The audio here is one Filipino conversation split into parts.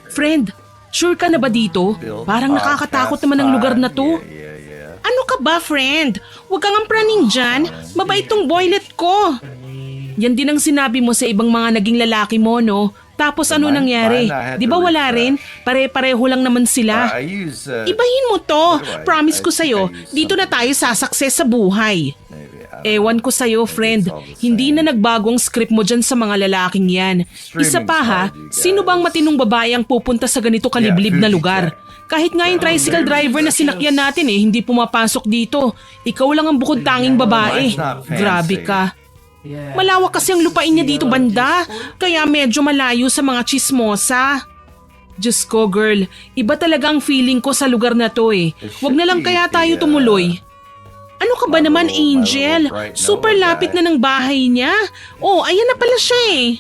Friend, sure ka na ba dito? Parang nakakatakot naman ang lugar na to. Ano ka ba, friend? Huwag kang ampraning dyan. Mabait tong boylet ko. Yan din ang sinabi mo sa ibang mga naging lalaki mo, no? Tapos ano nangyari? Di ba wala rin? Pare-pareho lang naman sila. Ibahin mo to. Promise ko sa'yo, dito na tayo sasakses sa buhay. Ewan ko sa'yo, friend. Hindi na nagbagong script mo dyan sa mga lalaking yan. Isa pa ha, sino bang matinong babae ang pupunta sa ganito kaliblib na lugar? Kahit nga yung tricycle driver na sinakyan natin hindi pumapasok dito. Ikaw lang ang bukod tanging babae. Grabe ka. Malawak kasi ang lupain niya dito banda, kaya medyo malayo sa mga chismosa. Diyos ko girl, iba talaga ang feeling ko sa lugar na to Huwag na lang kaya tayo tumuloy. Ano ka ba naman, Angel? Super lapit na ng bahay niya. Oh, ayan na pala siya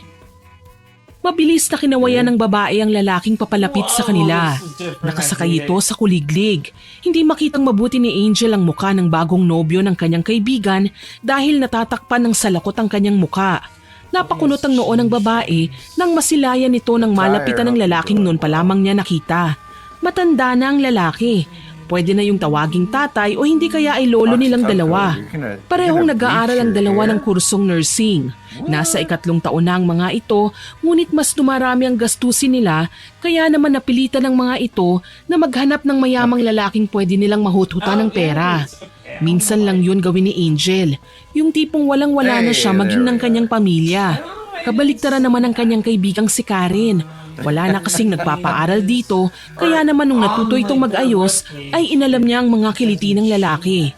Mabilis na kinawayan ng babae ang lalaking papalapit sa kanila. Nakasakay ito sa kuliglig. Hindi makitang mabuti ni Angel ang muka ng bagong nobyo ng kanyang kaibigan dahil natatakpan ng salakot ang kanyang muka. Napakunot ang noo ng babae nang masilayan ito ng malapitan ng lalaking noon pa lamang niya nakita. Matanda na ang lalaki. Pwede na yung tawaging tatay o hindi kaya ay lolo nilang dalawa. Parehong nag-aaral ang dalawa ng kursong nursing. Nasa 3 taon na ang mga ito, ngunit mas dumarami ang gastusin nila, kaya naman napilitan ng mga ito na maghanap ng mayamang lalaking pwede nilang mahututan ng pera. Minsan lang yun gawin ni Angel, yung tipong walang-wala na siya maging ng kanyang pamilya. Kabaliktaran naman ang kanyang kaibigang si Karen. Wala na kasing nagpapaaral dito, kaya naman nung natuto itong mag-ayos ay inalam niya ang mga kiliti ng lalaki.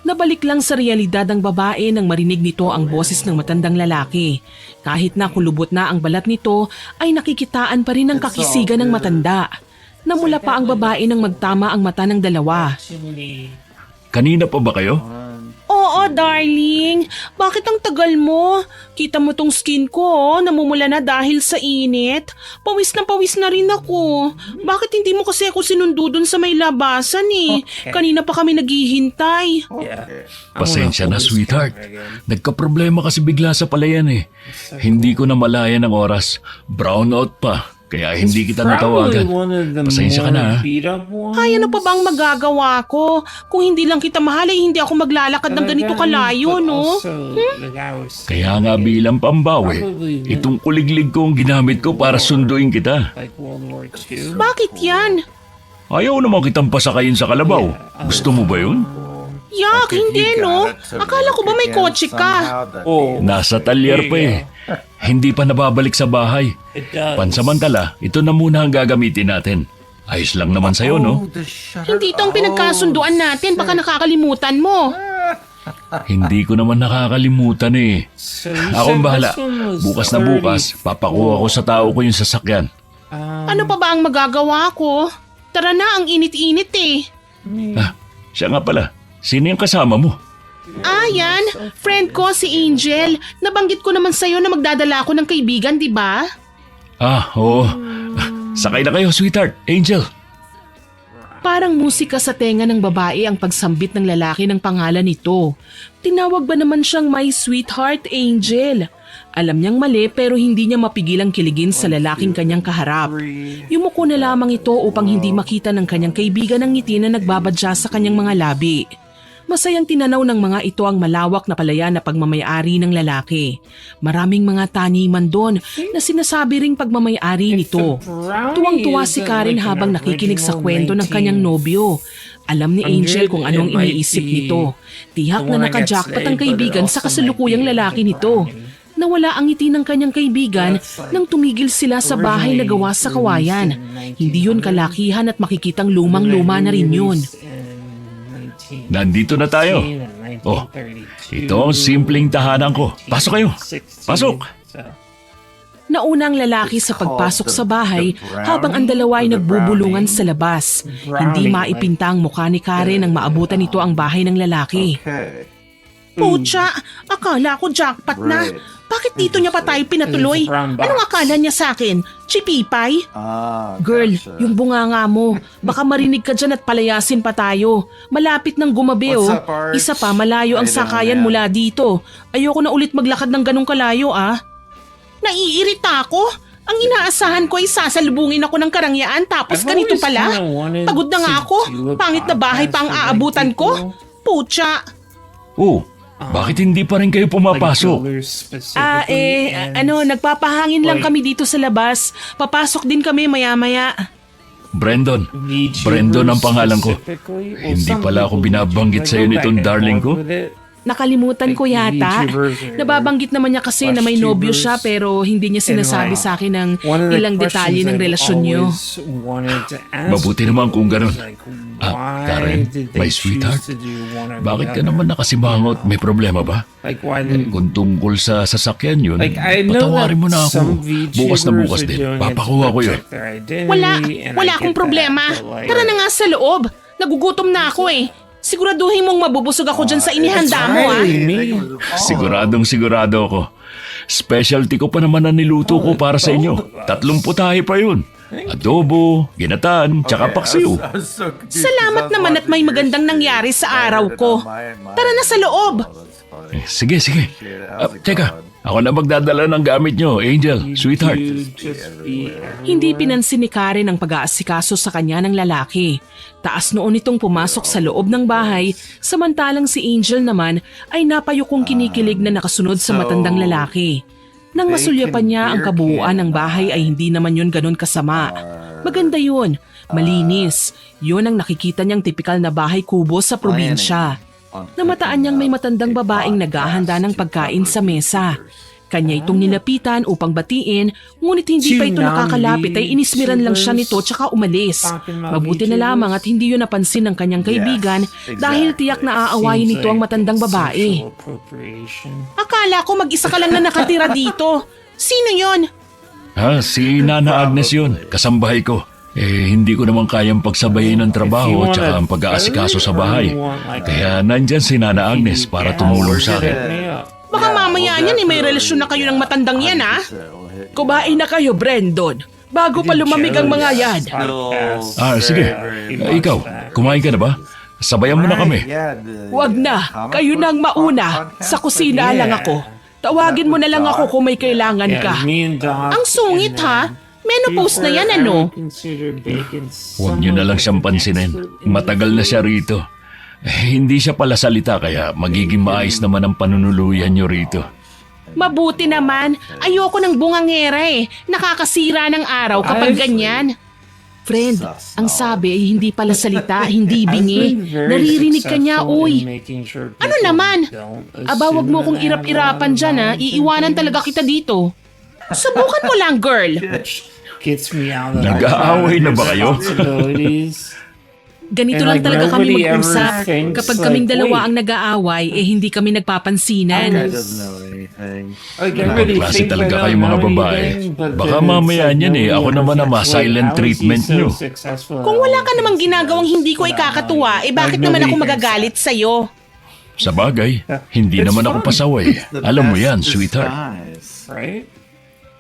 Nabalik lang sa realidad ang babae nang marinig nito ang boses ng matandang lalaki. Kahit na kulubot na ang balat nito ay nakikitaan pa rin ang kakisigan ng matanda. Namula pa ang babae nang magtama ang mata ng dalawa. Kanina pa ba kayo? Oo, darling. Bakit ang tagal mo? Kita mo tong skin ko, namumula na dahil sa init. Pawis na rin ako. Bakit hindi mo kasi ako sinundo dun sa may labasan Kanina pa kami naghihintay. Pasensya na, sweetheart. Nagka-problema kasi bigla sa palayan Hindi ko na malayan ang oras. Brownout pa. Kaya hindi kita natawagan. Pasensya ka na Ay, ano pa bang magagawa ko? Kung hindi lang kita mahal ay hindi ako maglalakad ng ganito kalayo, no? Kaya nga bilang pambawi, itong kuliglig ko ang ginamit ko para sunduin kita. Bakit yan? Ayaw naman kitang pasakayin sa kalabaw. Gusto mo ba yun? Yak, hindi no? Akala ko ba may kotse ka? Nasa talyer pa Hindi pa nababalik sa bahay. Pansamantala, ito na muna ang gagamitin natin. Ayos lang naman sa'yo, no? Hindi ito ang pinagkasunduan natin, baka nakakalimutan mo. Hindi ko naman nakakalimutan Ako ang bahala. Bukas na bukas, papakuha ko sa tao ko yung sasakyan. Ano pa ba ang magagawa ko? Tara na, ang init-init Siya nga pala. Sino yung kasama mo? Yan. Friend ko, si Angel. Nabanggit ko naman sa'yo na magdadala ako ng kaibigan, di ba? Oo. Sakay na kayo, sweetheart. Angel. Parang musika sa tenga ng babae ang pagsambit ng lalaki ng pangalan nito. Tinawag ba naman siyang my sweetheart, Angel? Alam niyang mali pero hindi niya mapigilang kiligin sa lalaking kanyang kaharap. Yumuko na lamang ito upang hindi makita ng kanyang kaibigan ang ngiti na nagbabadya sa kanyang mga labi. Masayang tinanaw ng mga ito ang malawak na palayan na pagmamayari ng lalaki. Maraming mga taniman doon na sinasabi ring pagmamayari nito. Tuwang-tuwa si Karen habang nakikinig sa kwento ng kanyang nobyo. Alam ni Angel kung anong iniisip nito. Tihak na naka-jackpot ang kaibigan sa kasalukuyang lalaki nito. Nawala ang ngiti ng kanyang kaibigan nang tumigil sila sa bahay na gawa sa kawayan. Hindi yun kalakihan at makikitang lumang-luma na rin yun. Nandito na tayo. Ito ang simpleng tahanan ko. Pasok kayo. Pasok. Nauna ang lalaki sa pagpasok sa bahay habang ang dalawa ay nagbubulungan sa labas. Hindi maipinta ang mukha ni Karen nang maabutan nito ang bahay ng lalaki. Pucha, akala ko jackpot na. Bakit dito niya pa tayo pinatuloy? Anong akala niya sa akin? Chipipay? Girl, yung bunganga mo. Baka marinig ka dyan at palayasin pa tayo. Malapit ng gumabi Isa pa, malayo ang sakayan mula dito. Ayoko na ulit maglakad ng ganong kalayo Naiirita ako. Ang inaasahan ko ay sasalubungin ako ng karangyaan tapos ganito pala. Pagod na nga ako. Pangit na bahay pa ang aabutan ko. Pucha. Oh, bakit hindi pa rin kayo pumapasok? Nagpapahangin lang kami dito sa labas. Papasok din kami maya-maya. Brandon ang pangalan ko. Hindi pala ako binabanggit sa'yo nitong darling ko. Nakalimutan ko yata. Nababanggit naman niya kasi na may nobyo siya pero hindi niya sinasabi sa akin ng ilang detalye ng relasyon niyo. Mabuti naman kung ganun. Karen, my sweetheart, bakit ka naman nakasimangot? May problema ba? Kung tungkol sa sasakyan yun, patawarin mo na ako. Bukas na bukas din. Papakuha ko yun. Wala akong problema. Tara na nga sa loob. Nagugutom na ako eh. Siguraduhin mong mabubusog ako dyan sa inihanda mo Sigurado ako. Specialty ko pa naman na niluto ko para sa inyo. 3 putahe pa yun. Adobo, ginataan, tsaka paksiw. Salamat naman at may magandang nangyari sa araw ko. Tara na sa loob. Sige. Teka, ako na magdadala ng gamit nyo, Angel, sweetheart. Hindi pinansin ni Karen ang pag-aasikaso sa kanya ng lalaki. Taas noon itong pumasok sa loob ng bahay, samantalang si Angel naman ay napayukong kinikilig na nakasunod sa matandang lalaki. Nang masulyapan niya ang kabuuan ng bahay ay hindi naman yun ganun kasama. Maganda yun, malinis. Yun ang nakikita niyang tipikal na bahay kubo sa probinsya. Namataan niyang may matandang babaeng naghahanda ng pagkain sa mesa. Kanya itong nilapitan upang batiin, ngunit hindi pa ito nakakalapit ay inismiran lang siya nito tsaka umalis. Mabuti na lamang at hindi yun napansin ng kanyang kaibigan dahil tiyak na aawayin nito ang matandang babae. Akala ko mag-isa ka lang na nakatira dito. Sino yon? Si Nana Agnes yun, kasambahay ko. Hindi ko naman kayang pagsabayin ng trabaho at saka ang pag-aasikaso sa bahay. Kaya nandyan si Nana Agnes para tumulong sa akin. Baka mamaya niyan may relasyon na kayo ng matandang yan Kumain na kayo, Brandon. Bago pa lumamig ang mga yan. Sige. Ikaw, kumain ka na ba? Sabayan mo na kami. Huwag na. Kayo na ang mauna. Sa kusina lang ako. Tawagin mo na lang ako kung may kailangan ka. Ang sungit Menopause na yan Huwag niyo na lang siyang pansinin. Matagal na siya rito. Hindi siya pala salita kaya magiging maayos naman ang panunuluyan niyo rito. Mabuti naman. Ayoko ng bungangera Nakakasira ng araw kapag ganyan. Friend, ang sabi ay hindi pala salita, hindi bingi. Naririnig ka niya, uy. Ano naman? Wag mo kong irap-irapan dyan Iiwanan talaga kita dito. Subukan mo lang, girl. Nag-aaway na ba kayo? Ganito lang talaga kami mag-usap. Kapag kaming dalawa ang nag-aaway, hindi kami nagpapansinan. Klase talaga kayo mga babae. Baka mamaya niyan ako naman ang silent treatment nyo. Kung wala ka namang ginagawang hindi ko ikakatuwa, bakit naman ako magagalit sa'yo? Sa bagay, hindi naman ako pasaway. Alam mo yan, sweetheart.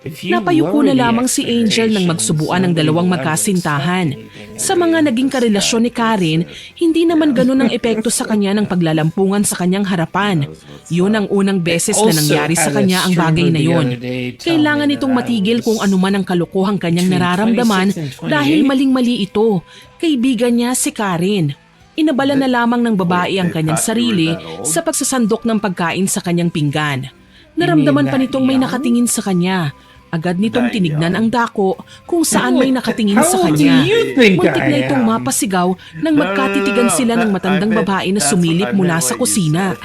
Napayuko na lamang si Angel nang magsubuan ng dalawang magkasintahan. Sa mga naging karelasyon ni Karen, hindi naman ganun ang epekto sa kanya ng paglalampungan sa kanyang harapan. Yun ang unang beses na nangyari sa kanya ang bagay na yun. Kailangan itong matigil kung anuman ang kalukuhang kanyang nararamdaman dahil maling-mali ito. Kaibigan niya si Karen. Inabala na lamang ng babae ang kanyang sarili sa pagsasandok ng pagkain sa kanyang pinggan. Naramdaman pa nitong may nakatingin sa kanya. Agad nitong tinignan ang dako kung saan may nakatingin sa kanya. Muntik na itong mapasigaw nang magkatitigan sila ng matandang babae na sumilip mula sa kusina.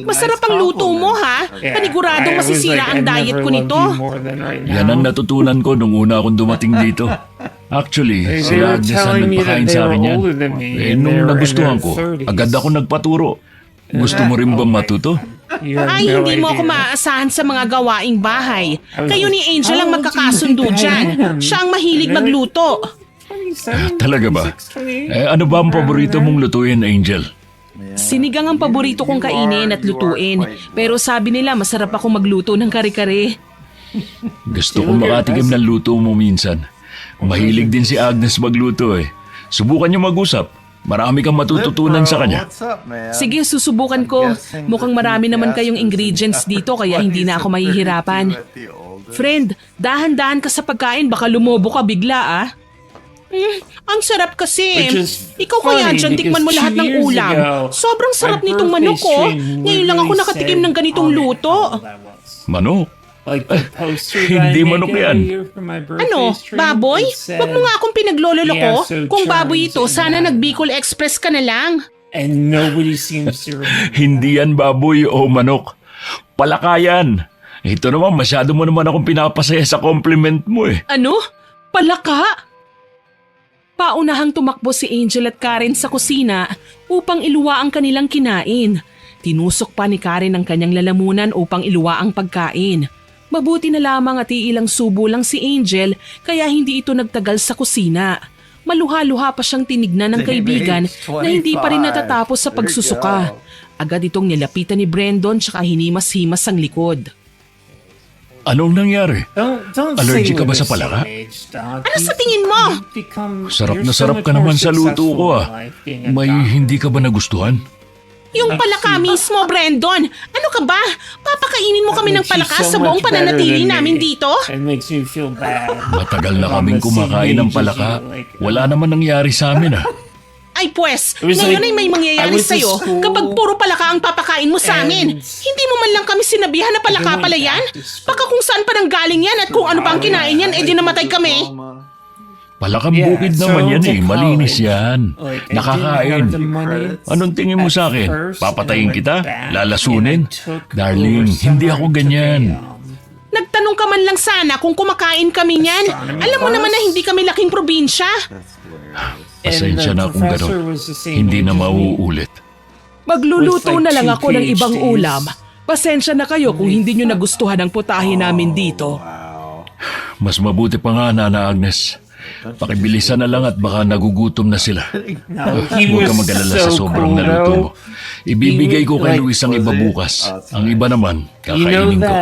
Masarap ang luto mo Paniguradong masisira ang diet ko nito. Yan ang natutunan ko nung una akong dumating dito. Actually, si Agnes ang nagpakain sa akin yan. Nung nagustuhan ko, agad ako nagpaturo. Gusto mo rin bang matuto? Hindi mo ako maaasahan sa mga gawaing bahay. Kayo ni Angel ang magkakasundo dyan. Siya ang mahilig magluto. Talaga ba? Ano ba ang paborito mong lutuin, Angel? Sinigang ang paborito kong kainin at lutuin. Pero sabi nila masarap ako magluto ng kare-kare. Gusto kong makatikim ng luto mo minsan. Mahilig din si Agnes magluto Subukan niyo mag-usap. Marami kang matututunan sa kanya. Sige, susubukan ko. Mukhang marami naman kayong ingredients dito kaya hindi na ako mahihirapan. Friend, dahan-dahan ka sa pagkain, baka lumobo ka bigla ah. Ang sarap kasi. Ikaw kaya dyan, tikman mo lahat ng ulam. Sobrang sarap nitong manok ko. Ngayon lang ako nakatikim ng ganitong luto. Manok? Hindi manok yan. Ano, baboy? Huwag mo nga akong pinaglololo ko. Kung baboy ito, sana nag-Bicol Express ka na lang. Hindi yan baboy o manok. Palakayan. Ito naman, masyado mo naman akong pinapasaya sa compliment mo eh. Ano? Palaka? Paunahang tumakbo si Angel at Karen sa kusina upang iluwa ang kanilang kinain. Tinusok pa ni Karen ang kanyang lalamunan upang iluwa ang pagkain. Mabuti na lamang at iilang subo lang si Angel kaya hindi ito nagtagal sa kusina. Maluha-luha pa siyang tinignan ng kaibigan na hindi pa rin natatapos sa pagsusuka. Agad itong nilapitan ni Brandon tsaka hinimas-himas ang likod. Anong nangyari? Allergic ka ba sa palaka? Ano sa tingin mo? Sarap na sarap ka naman sa luto ko ah. May hindi ka ba nagustuhan? Yung palaka mismo, Brandon. Ano ka ba? Papakainin mo kami ng palaka sa buong pananatili namin dito? Matagal na kaming kumakain ng palaka. Wala naman nangyari sa amin ah. Ay pwes, ngayon ay may mangyayari sa'yo kapag puro palaka ang papakain mo sa amin. Hindi mo man lang kami sinabihan na palaka pala yan? Baka kung saan pa nang galing yan at kung ano pa ang kinain yan, edi namatay kami. Palakang bukid naman yan eh. Malinis yan. Nakakain. Anong tingin mo sa akin? Papatayin kita? Lalasunin? Darling, hindi ako ganyan. Nagtanong ka man lang sana kung kumakain kami niyan. Alam mo naman na hindi kami laking probinsya. Pasensya na kung gano'n. Hindi na mauulit. Magluluto na lang ako ng ibang ulam. Pasensya na kayo kung hindi nyo nagustuhan ang putahe namin dito. Mas mabuti pa nga, Nana Agnes. Pakibilisan na lang at baka nagugutom na sila. Huwag ka mag-alala sa sobrang naluto mo. Ibibigay ko kay Luis ang iba bukas. Ang iba naman, kakainin ko.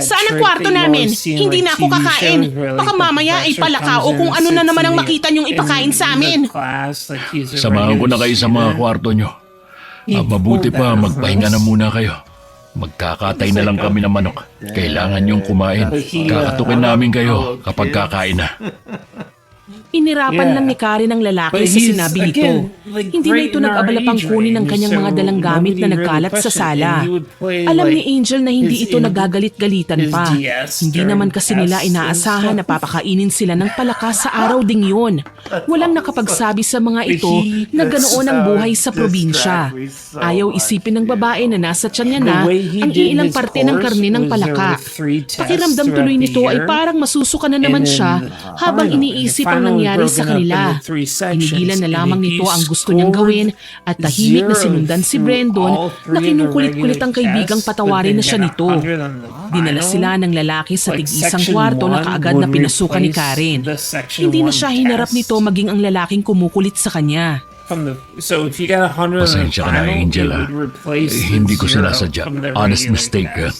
Saan ang kwarto namin? Hindi na ako kakain. Baka mamaya ay palaka o kung ano na naman ang makita niyong ipakain sa amin. Samahan ko na kayo sa mga kwarto nyo. Mabuti pa, magpahinga na muna kayo. Magkakatay na lang kami ng manok. Kailangan niyong kumain. Kakatukin namin kayo kapag kakain na. Inirapan lang ni Karen ang lalaki sa sinabi nito. Hindi na ito nag-abala pang kunin ang kanyang mga dalang gamit na nagkalat sa sala. Alam ni Angel na hindi ito nagagalit-galitan pa. Hindi naman kasi nila inaasahan na papakainin sila ng palaka sa araw ding yun. Walang nakapagsabi sa mga ito na ganoon ang buhay sa probinsya. Ayaw isipin ng babae na nasa tiyan niya na ang iilang parte ng karne ng palaka. Pakiramdam tuloy nito ay parang masusuka na naman siya habang iniisip ang nangyari sa kanila. Pinigilan na lamang nito ang gusto niyang gawin at tahimik na sinundan si Brandon na kinukulit-kulit ang kaibigang patawarin na siya nito. Dinala sila ng lalaki sa tig-isang kwarto na kaagad na pinasukan ni Karen. Hindi na siya hinarap nito maging ang lalaking kumukulit sa kanya. Pasensya ka na, Angel ha. Hindi ko sinasadya. Honest mistake ha.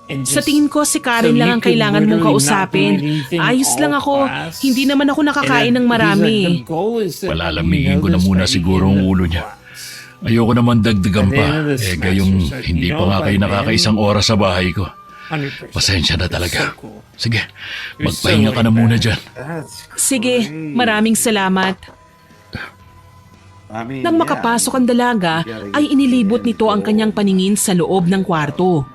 Sa tingin ko si Karen lang ang kailangan mong kausapin. Ayos lang ako. Hindi naman ako nakakain ng marami. Palalamigin ko na muna siguro ang ulo niya. Ayoko naman dagdagan pa. Gayong hindi pa nga kayo nakakaisang oras sa bahay ko. Pasensya na talaga. Sige, magpahinga ka na muna dyan. Sige, maraming salamat. Nang makapasok ang dalaga, ay inilibot nito ang kanyang paningin sa loob ng kwarto.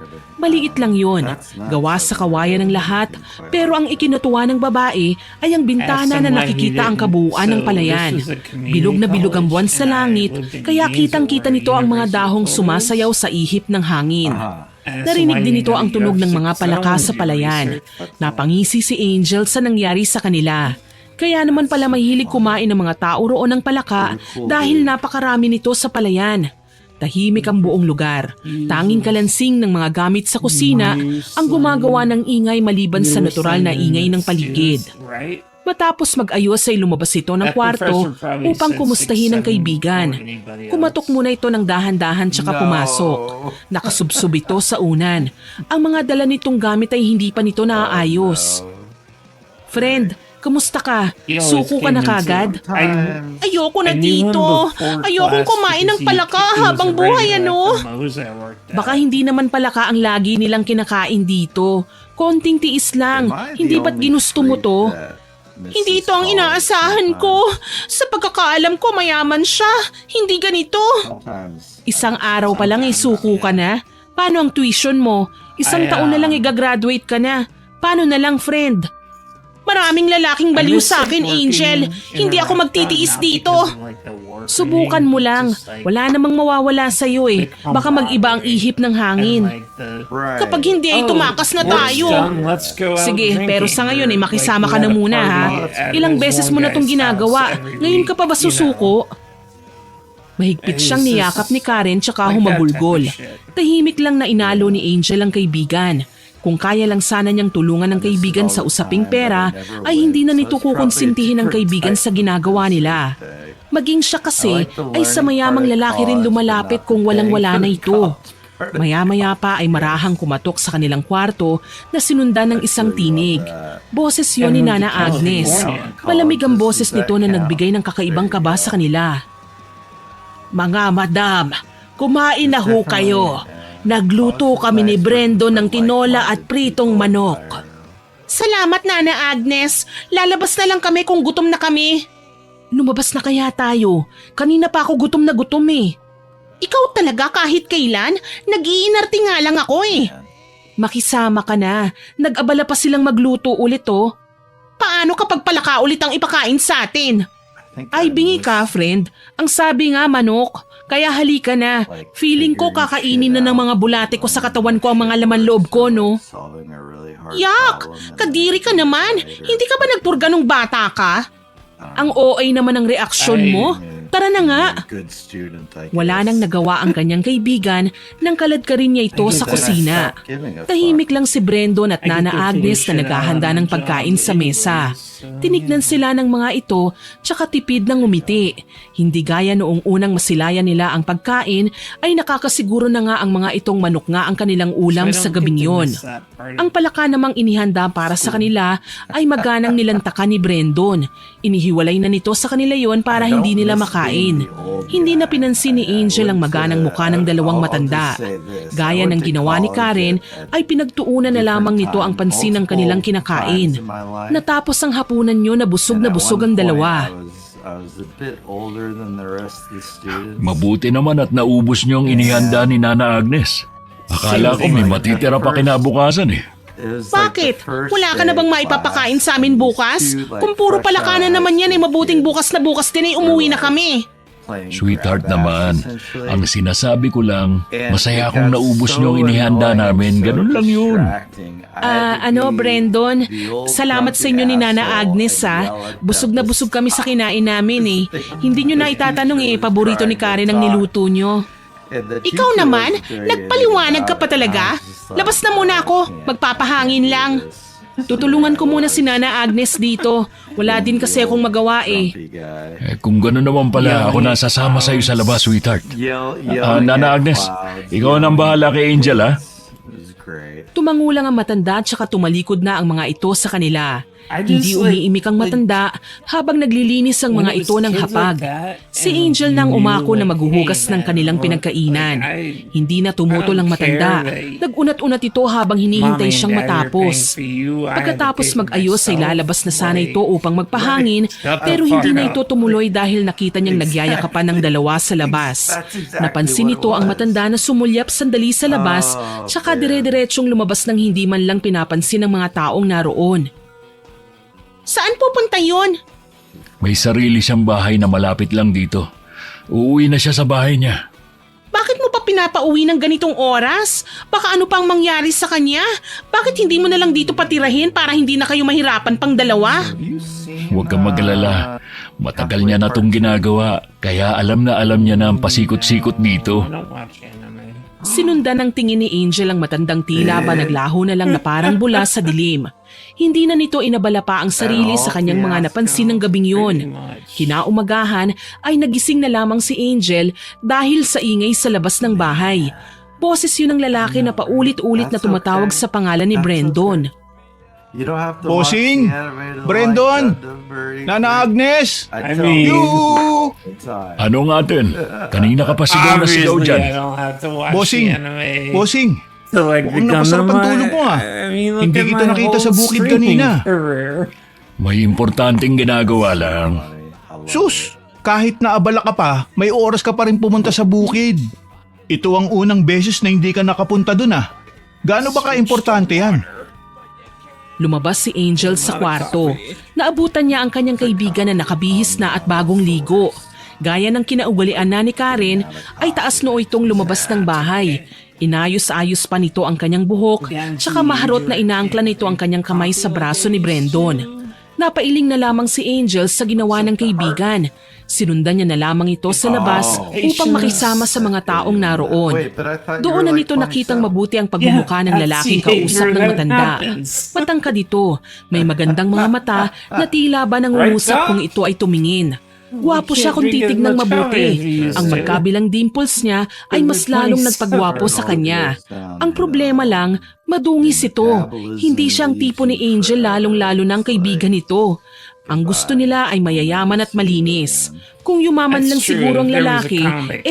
Maliit lang yun, gawa sa kawayan ng lahat, pero ang ikinatuwa ng babae ay ang bintana na nakikita ang kabuuan ng palayan. Bilog na bilog ang buwan sa langit, kaya kitang-kita nito ang mga dahong sumasayaw sa ihip ng hangin. Narinig din nito ang tunog ng mga palaka sa palayan. Napangisi si Angel sa nangyari sa kanila. Kaya naman pala mahilig kumain ng mga tao roon ng palaka dahil napakarami nito sa palayan. Tahimik ang buong lugar. Tanging kalansing ng mga gamit sa kusina ang gumagawa ng ingay maliban sa natural na ingay ng paligid. Matapos mag-ayos ay lumabas ito ng kwarto upang kumustahin ang kaibigan. Kumatok muna ito ng dahan-dahan tsaka pumasok. Nakasubsob ito sa unan. Ang mga dala nitong gamit ay hindi pa nito naaayos. Friend, Kamusta ka? Suko ka na kagad? Ayoko na dito. Ayokong kumain ng palaka habang buhay ano. Baka hindi naman palaka ang lagi nilang kinakain dito. Konting tiis lang. Hindi ba't ginusto mo to? Hindi ito ang inaasahan ko. Sa pagkakaalam ko mayaman siya. Hindi ganito. Isang araw pa lang suko ka na. Paano ang tuition mo? Isang taon na lang igagraduate ka na. Paano na lang friend? Maraming lalaking baliw sa akin, Angel. Hindi ako magtitiis dito. Subukan mo lang. Wala namang mawawala sa'yo eh. Baka mag-iba ang ihip ng hangin. Kapag hindi ay tumakas na tayo. Sige, pero sa ngayon ay makisama ka na muna ha. Ilang beses mo na tong ginagawa. Ngayon ka pa ba susuko? Mahigpit siyang niyakap ni Karen tsaka humagulgol. Tahimik lang na inalo ni Angel ang kaibigan. Kung kaya lang sana niyang tulungan ng kaibigan sa usaping pera, ay hindi na nito kukonsintihin ang kaibigan sa ginagawa nila. Maging siya kasi ay sa mayamang lalaki rin lumalapit kung walang-wala na ito. Maya-maya pa ay marahang kumatok sa kanilang kwarto na sinundan ng isang tinig. Boses yun ni Nana Agnes. Malamig ang boses nito na nagbigay ng kakaibang kaba sa kanila. Mga madam, kumain na ho kayo. Nagluto kami ni Brendo ng tinola at pritong manok. Salamat, Nana Agnes. Lalabas na lang kami kung gutom na kami. Lumabas na kaya tayo? Kanina pa ako gutom na gutom eh. Ikaw talaga kahit kailan? Nag-iinarte nga lang ako eh. Makisama ka na. Nag-abala pa silang magluto ulit oh. Paano kapag palaka ulit ang ipakain sa atin? Ay bingi ka, friend. Ang sabi nga manok. Kaya halika na. Feeling ko kakainin na ng mga bulate ko sa katawan ko ang mga laman loob ko, no? Yak! Kadiri ka naman. Hindi ka ba nagpurga nung bata ka? Ang OA naman ang reaksyon mo. Tara na nga. Wala nang nagawa ang kanyang kaibigan nang kalad ka rin niya ito sa kusina. Tahimik lang si Brendon at Nana Agnes na naghahanda ng pagkain sa mesa. Tinignan sila ng mga ito tsaka tipid ng umiti. Hindi gaya noong unang masilayan nila ang pagkain ay nakakasiguro na nga ang mga itong manok nga ang kanilang ulam sa gabing yon. Ang palaka namang inihanda para sa kanila ay maganang nilantakan ni Brendon. Inihiwalay na nito sa kanila yon para hindi nila makain. Hindi na pinansin ni Angel ang maganang mukha ng dalawang matanda. Gaya ng ginawa ni Karen ay pinagtuunan na lamang nito ang pansin ng kanilang kinakain. Natapos ang hapunan nyo na busog ang dalawa. Mabuti naman at naubos niyo ang inihanda ni Nana Agnes. Akala ko may matitira pa kinabukasan eh. Bakit? Wala ka na bang maipapakain sa amin bukas? Kung puro palaka na naman yan ay mabuting bukas din ay umuwi na kami. Sweetheart naman, ang sinasabi ko lang, masaya akong naubos niyo ang inihanda namin, ganun lang yun. Brendon, salamat sa inyo ni Nana Agnes ha. Busog na busog kami sa kinain namin eh. Hindi nyo na itatanong paborito ni Karen ang niluto nyo. Ikaw naman, nagpaliwanag ka pa talaga? Labas na muna ako, magpapahangin lang. Tutulungan ko muna si Nana Agnes dito. Wala din kasi akong magawa eh. Kung gano'n naman pala, ako nasasama sa'yo sa labas, sweetheart. Nana Agnes, ikaw nang bahala kay Angel ha? Tumangulang ang matanda at saka tumalikod na ang mga ito sa kanila. Hindi umiimik ang matanda habang naglilinis ang mga ito ng hapag. Si Angel nang umako na maghuhugas ng kanilang pinagkainan. Hindi na tumutol ang matanda. Nag-unat-unat ito habang hinihintay siyang matapos. Pagkatapos mag-ayos ay lalabas na sana ito upang magpahangin pero hindi na ito tumuloy dahil nakita niyang nagyayakapan ng dalawa sa labas. Napansin nito ang matanda na sumulyap sandali sa labas tsaka dire-diretsyong lumabas ng hindi man lang pinapansin ng mga taong naroon. Saan pupunta yun? May sarili siyang bahay na malapit lang dito. Uuwi na siya sa bahay niya. Bakit mo pa pinapauwi ng ganitong oras? Baka ano pang mangyari sa kanya? Bakit hindi mo na lang dito patirahin para hindi na kayo mahirapan pang dalawa? Huwag kang mag-alala. Matagal niya na itong ginagawa, kaya alam niya na ang pasikot-sikot dito. Sinundan ng tingin ni Angel ang matandang tila ba naglaho na lang na parang bula sa dilim. Hindi na nito inabala pa ang sarili sa kanyang mga napansin ng gabing yun. Kinaumagahan ay nagising na lamang si Angel dahil sa ingay sa labas ng bahay. Boses yun ng lalaki na paulit-ulit na tumatawag sa pangalan ni Brendon. Bossing! Brandon! Nana Agnes! I mean, You! Ano nga din? Kanina ka pa sigaw na sigaw obviously, dyan. I don't have to watch Bossing! the anime. Bossing! to like mukhang become napasarap ang my- tulog mo, ah. I mean, look Hindi at kita my nakita whole sa bukid streaming kanina. career. May importanteng ginagawa lang. Sus! Kahit naabala ka pa, may oras ka pa rin pumunta sa bukid. Ito ang unang beses na hindi ka nakapunta dun ah. Gaano ba ka-importante yan? Lumabas si Angel sa kwarto. Naabutan niya ang kanyang kaibigan na nakabihis na at bagong ligo. Gaya ng kinaugalian na ni Karen, ay taas noo itong lumabas ng bahay. Inayos-ayos pa nito ang kanyang buhok, tsaka maharot na inaangkla nito ang kanyang kamay sa braso ni Brandon. Napailing na lamang si Angel sa ginawa ng kaibigan. Sinundan niya na lamang ito sa labas upang makisama sa mga taong naroon. Doon na nito nakitang mabuti ang pagmumukha ng lalaking kausap ng matanda. Matangkad ito, may magandang mga mata na tila ba nangungusap kung ito ay tumingin. Gwapo siya kung titignang mabuti. Ang magkabilang dimples niya ay mas lalong nagpagwapo sa kanya. Ang problema lang, madungis ito. Hindi siya ang tipo ni Angel lalong-lalo ng kaibigan nito. Ang gusto nila ay mayayaman at malinis. Kung yumaman lang siguro ang lalaki,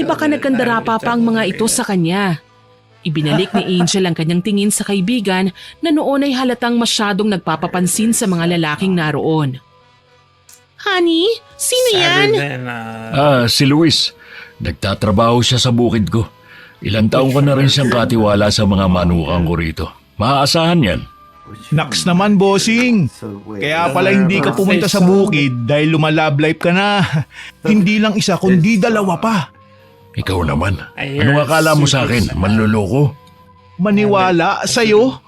baka nagkandara pa ang mga ito sa kanya. Ibinalik ni Angel ang kanyang tingin sa kaibigan na noon ay halatang masyadong nagpapapansin sa mga lalaking naroon. Honey, sino yan? Si Luis. Nagtatrabaho siya sa bukid ko. Ilang taong ko na rin siyang katiwala sa mga manukang ko rito. Maaasahan yan. Naks naman, bossing. Kaya pala hindi ka pumunta sa bukid dahil lumalab life ka na. Hindi lang isa kundi dalawa pa. Ikaw naman. Anong akala mo sa akin? Manloloko? Maniwala sa'yo?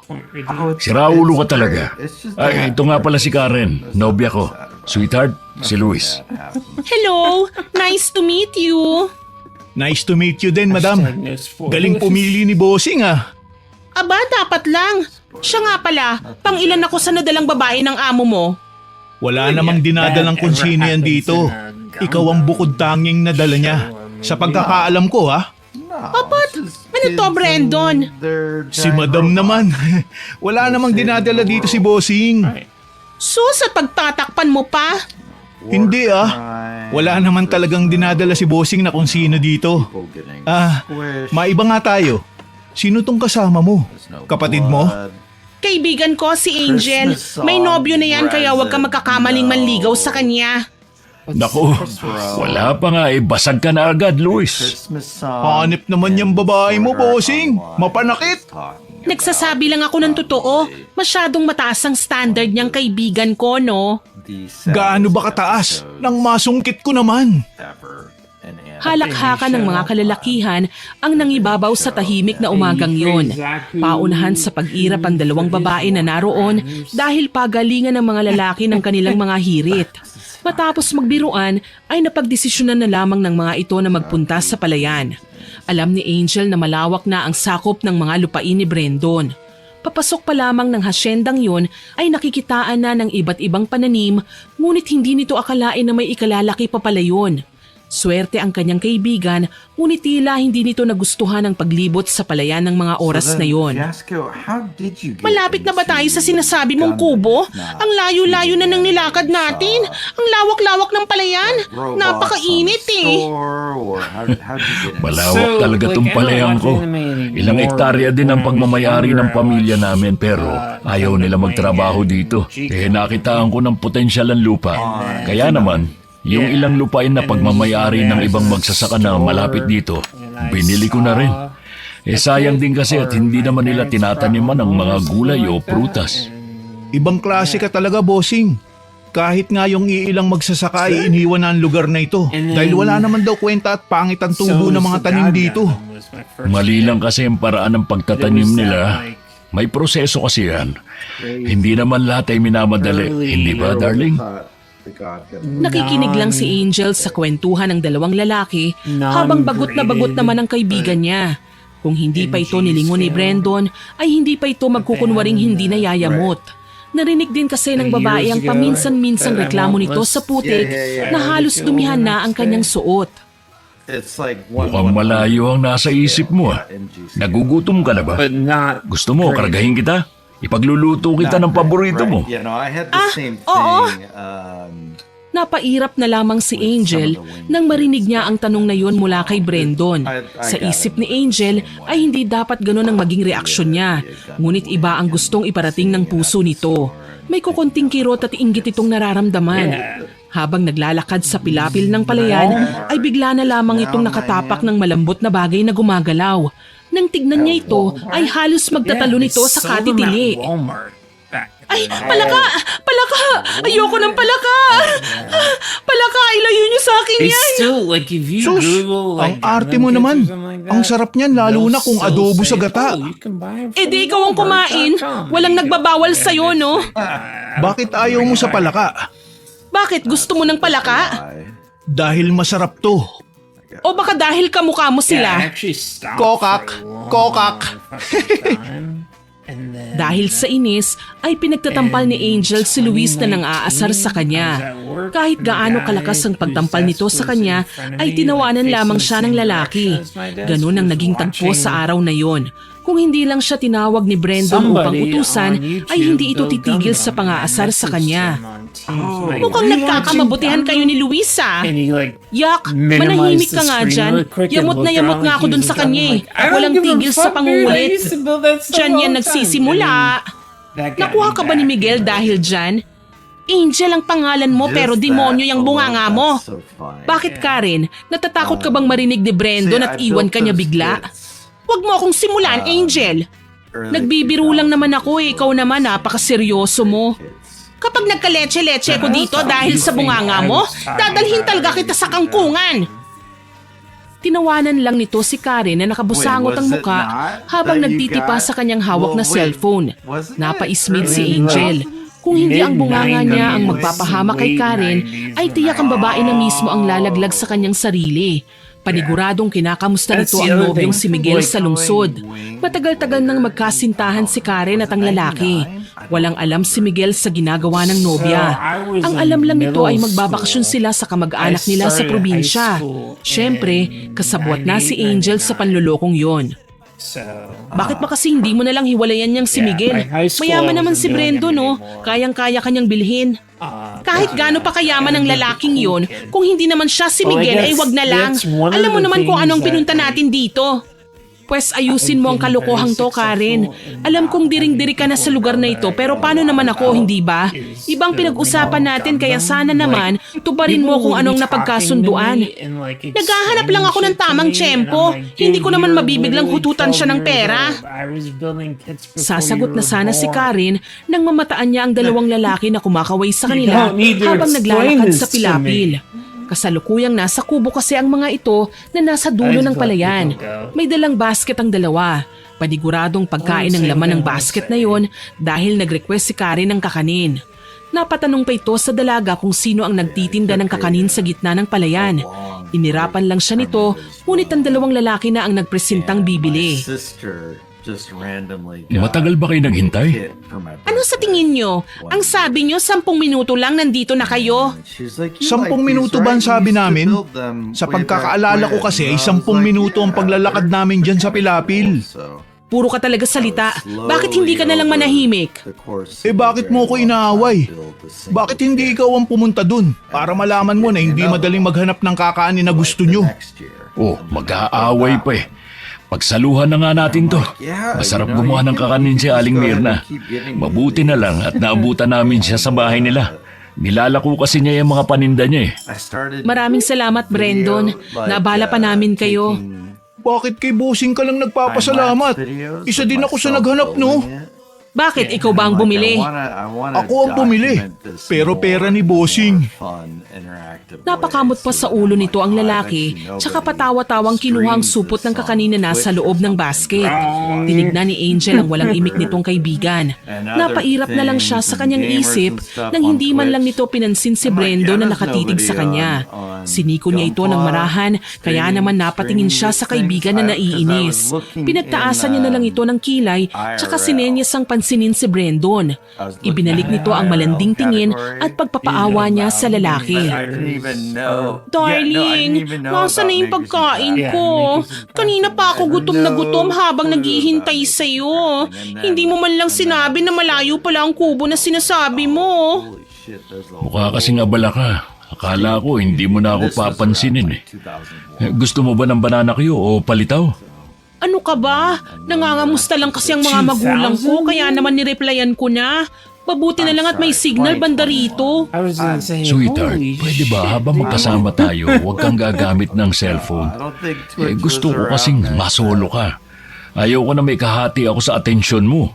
Siraulo ka talaga. Ay, ito nga pala si Karen, nobya ko. Sweetheart, si Luis. Hello, nice to meet you. Nice to meet you din, madam. Galing pumili ni bossing ah. Aba, dapat lang. Siya nga pala, pang-ilan ako sa nadalang babae ng amo mo? Wala namang dinadalang kung sino yan dito. Ikaw ang bukod tanging nadala niya. Sa pagkakaalam ko ha. Apat, ano to, Brandon? Si madam naman. Wala namang dinadala dito si bossing. Sus, at pagtatakpan mo pa? Hindi ah. Wala naman talagang dinadala si bossing na kung sino dito. Maiba nga tayo. Sino tong kasama mo? Kapatid mo? Kaibigan ko si Angel. May nobyo na yan kaya huwag ka magkakamaling manligaw sa kanya. Naku, wala pa nga basag ka na agad, Luis. Hanip naman yung babae mo, bossing. Mapanakit. Nagsasabi lang ako ng totoo. Masyadong mataas ang standard niyang kaibigan ko, no? Gaano ba kataas? Nang masungkit ko naman. Halakhakan ng mga kalalakihan ang nangibabaw sa tahimik na umagang yon. Paunahan sa pag-irap ang dalawang babae na naroon dahil pagalingan ng mga lalaki ng kanilang mga hirit. Matapos magbiruan ay napagdesisyonan na lamang ng mga ito na magpunta sa palayan. Alam ni Angel na malawak na ang sakop ng mga lupain ni Brandon. Papasok pa lamang ng hasyendang yon ay nakikitaan na ng iba't ibang pananim ngunit hindi nito akalain na may ikalalaki pa pala yun. Swerte ang kanyang kaibigan, ngunit tila hindi nito nagustuhan ang paglibot sa palayan ng mga oras na yon. Malapit na ba tayo sa sinasabi mong kubo? Ang layo-layo na ng nilakad natin. Ang lawak-lawak ng palayan. Napakainit eh. Malawak talaga tong palayan ko. Ilang ektarya din ang pagmamayari ng pamilya namin pero ayaw nila magtrabaho dito. Nakitaan ko ng potensyal ang lupa. Kaya naman, yung ilang lupain na pagmamayari ng ibang magsasaka na malapit dito, binili ko na rin. Sayang din kasi at hindi naman nila tinataniman ang mga gulay o prutas. Ibang klase ka talaga, bossing. Kahit nga yung iilang magsasaka ay iniwan na ang lugar na ito dahil wala naman daw kwenta at pangit ang tubo ng mga tanim dito. Mali lang kasi ang paraan ng pagtatanim nila. May proseso kasi yan. Hindi naman lahat ay minamadali. Hindi ba, darling? Nakikinig lang si Angel sa kwentuhan ng dalawang lalaki habang bagot naman ang kaibigan niya. Kung hindi pa ito nilingon ni Brandon ay hindi pa ito magkukunwaring hindi nayayamot. Narinig din kasi ng babae ang paminsan-minsang reklamo nito sa putik na halos dumihan na ang kanyang suot. Mukhang malayo ang nasa isip mo. Nagugutom ka na ba? Gusto mo kargahin kita? Ipagluluto kita ng paborito mo. Oo. Napairap na lamang si Angel nang marinig niya ang tanong na yun mula kay Brandon. Sa isip ni Angel ay hindi dapat ganun ang maging reaksyon niya. Ngunit iba ang gustong iparating ng puso nito. May kukunting kirot at inggit itong nararamdaman. Habang naglalakad sa pilapil ng palayan ay bigla na lamang itong nakatapak ng malambot na bagay na gumagalaw. Nang tignan niya ito ay halos magtatalo nito sa katitili. Ay, palaka! Palaka! Ayoko ng palaka! Palaka, ilayo niyo sa akin yan! Sus, ang arte mo naman. Ang sarap niyan lalo na kung adobo sa gata. Eh di ikaw ang kumain. Walang nagbabawal sa'yo, no? Bakit ayaw mo sa palaka? Bakit? Gusto mo ng palaka? Dahil masarap to. O baka dahil kamukha mo sila? Kokak! Kokak! Dahil sa inis, ay pinagtatampal ni Angel si Luis na nang-aasar sa kanya. Kahit gaano kalakas ang pagtampal nito sa kanya, ay tinawanan lamang siya ng lalaki. Ganun ang naging tagpo sa araw na yon. Kung hindi lang siya tinawag ni Brandon upang utusan, ay hindi ito titigil sa pang-aasar sa kanya. Mukhang nagkakamabutihan kayo ni Luisa. Yak, manahimik ka nga dyan. Yamot nga ako dun sa kanya eh. Walang tigil sa pangungulit. Diyan yan nagsisimula. Nakuha ka ba ni Miguel dahil dyan? Angel ang pangalan mo pero demonyo yung bunganga mo. Bakit Karen? Natatakot ka bang marinig ni Brandon at iwan ka niya bigla? Huwag mo akong simulan, Angel. Nagbibiro lang naman ako eh. Ikaw naman, napakaseryoso mo. Kapag nagka-leche-leche ko dito dahil sa bunganga mo, dadalhin talaga kita sa kangkungan. Tinawanan lang nito si Karen na nakabusangot ang muka habang nagtitipa sa kanyang hawak na cellphone. Napaismid si Angel. Kung hindi ang bunganga niya ang magpapahama kay Karen, ay tiyak ang babae na mismo ang lalaglag sa kanyang sarili. Paniguradong kinakamusta nito ang nobyong si Miguel sa lungsod. Matagal-tagal nang magkasintahan si Karen at ang lalaki. Walang alam si Miguel sa ginagawa ng nobya. Ang alam lang nito ay magbabakasyon sila sa kamag-anak nila sa probinsya. Siyempre, kasabwat na si Angel sa panlulokong yon. Bakit ba kasi hindi mo nalang hiwalayan niyang si Miguel? Mayaman naman si Brendo, no? Kayang-kaya kanyang bilhin. Kahit gaano pa kayaman ang lalaking yon, kung hindi naman siya si Miguel ay wag na lang. Alam mo naman kung anong pinunta natin dito. Pwes ayusin mo ang kalokohang to, Karen. Alam kong diring-diri ka na sa lugar na ito pero paano naman ako, hindi ba? Ibang pinag-usapan natin kaya sana naman tuparin mo kung anong napagkasunduan. Naghahanap lang ako ng tamang tiyempo. Hindi ko naman mabibiglang hututan siya ng pera. Sasagot na sana si Karen nang mamataan niya ang dalawang lalaki na kumakaway sa kanila habang naglalakad sa pilapil. Kasalukuyang nasa kubo kasi ang mga ito na nasa dulo ng palayan. May dalang basket ang dalawa. Paniguradong pagkain ng laman ng basket na yon dahil nag-request si Karen ng kakanin. Napatanong pa ito sa dalaga kung sino ang nagtitinda ng kakanin sa gitna ng palayan. Inirapan lang siya nito, ngunit ang dalawang lalaki na ang nagpresentang bibili. Matagal ba kayo naghintay? Ano sa tingin nyo? Ang sabi nyo 10 minuto lang nandito na kayo. 10 minuto ba ang sabi namin? Sa pagkakaalala ko kasi ay 10 minuto ang paglalakad namin dyan sa pilapil. Puro ka talaga salita. Bakit hindi ka nalang manahimik? Eh bakit mo ko inaaway? Bakit hindi ikaw ang pumunta dun? Para malaman mo na hindi madaling maghanap ng kakanin na gusto nyo. Oh, mag-aaway pa eh. Pagsaluhan na nga natin to. Masarap gumawa ng kakanin si Aling Mirna. Mabuti na lang at naabutan namin siya sa bahay nila. Nilalako kasi niya yung mga paninda niya eh. Maraming salamat, Brandon. Nabala pa namin kayo. Bakit kay Bossing ka lang nagpapasalamat? Isa din ako sa naghanap, no? Bakit? Ikaw ba ang bumili? Ako ang bumili. Pero pera ni Bossing. Napakamot pa sa ulo nito ang lalaki, tsaka patawa-tawang kinuha ang supot ng kakanin na nasa loob ng basket. Tinignan ni Angel ang walang imik nitong kaibigan. Napairap na lang siya sa kanyang isip nang hindi man lang nito pinansin si Brendo na nakatitig sa kanya. Siniko niya ito ng marahan, kaya naman napatingin siya sa kaibigan na naiinis. Pinagtaasan niya na lang ito ng kilay, tsaka sinenyas ang pansinin si Brandon. Ibinalik nito ang malanding tingin at pagpapaawa niya sa lalaki. Darling, nasa na yung pagkain ko? Kanina pa ako gutom na gutom habang naghihintay sa'yo. Hindi mo man lang sinabi na malayo pala ang kubo na sinasabi mo. Mukha kasing abala ka. Akala ko hindi mo na ako papansinin eh. Gusto mo ba ng banana Q o palitaw? Ano ka ba? Nangangamusta lang kasi ang mga magulang ko kaya naman nireplyan ko na. Mabuti na lang at may signal banda rito. Sweetheart, pwede ba habang magkasama tayo, huwag kang gagamit ng cellphone? Gusto ko kasing masolo ka. Ayaw ko na may kahati ako sa atensyon mo.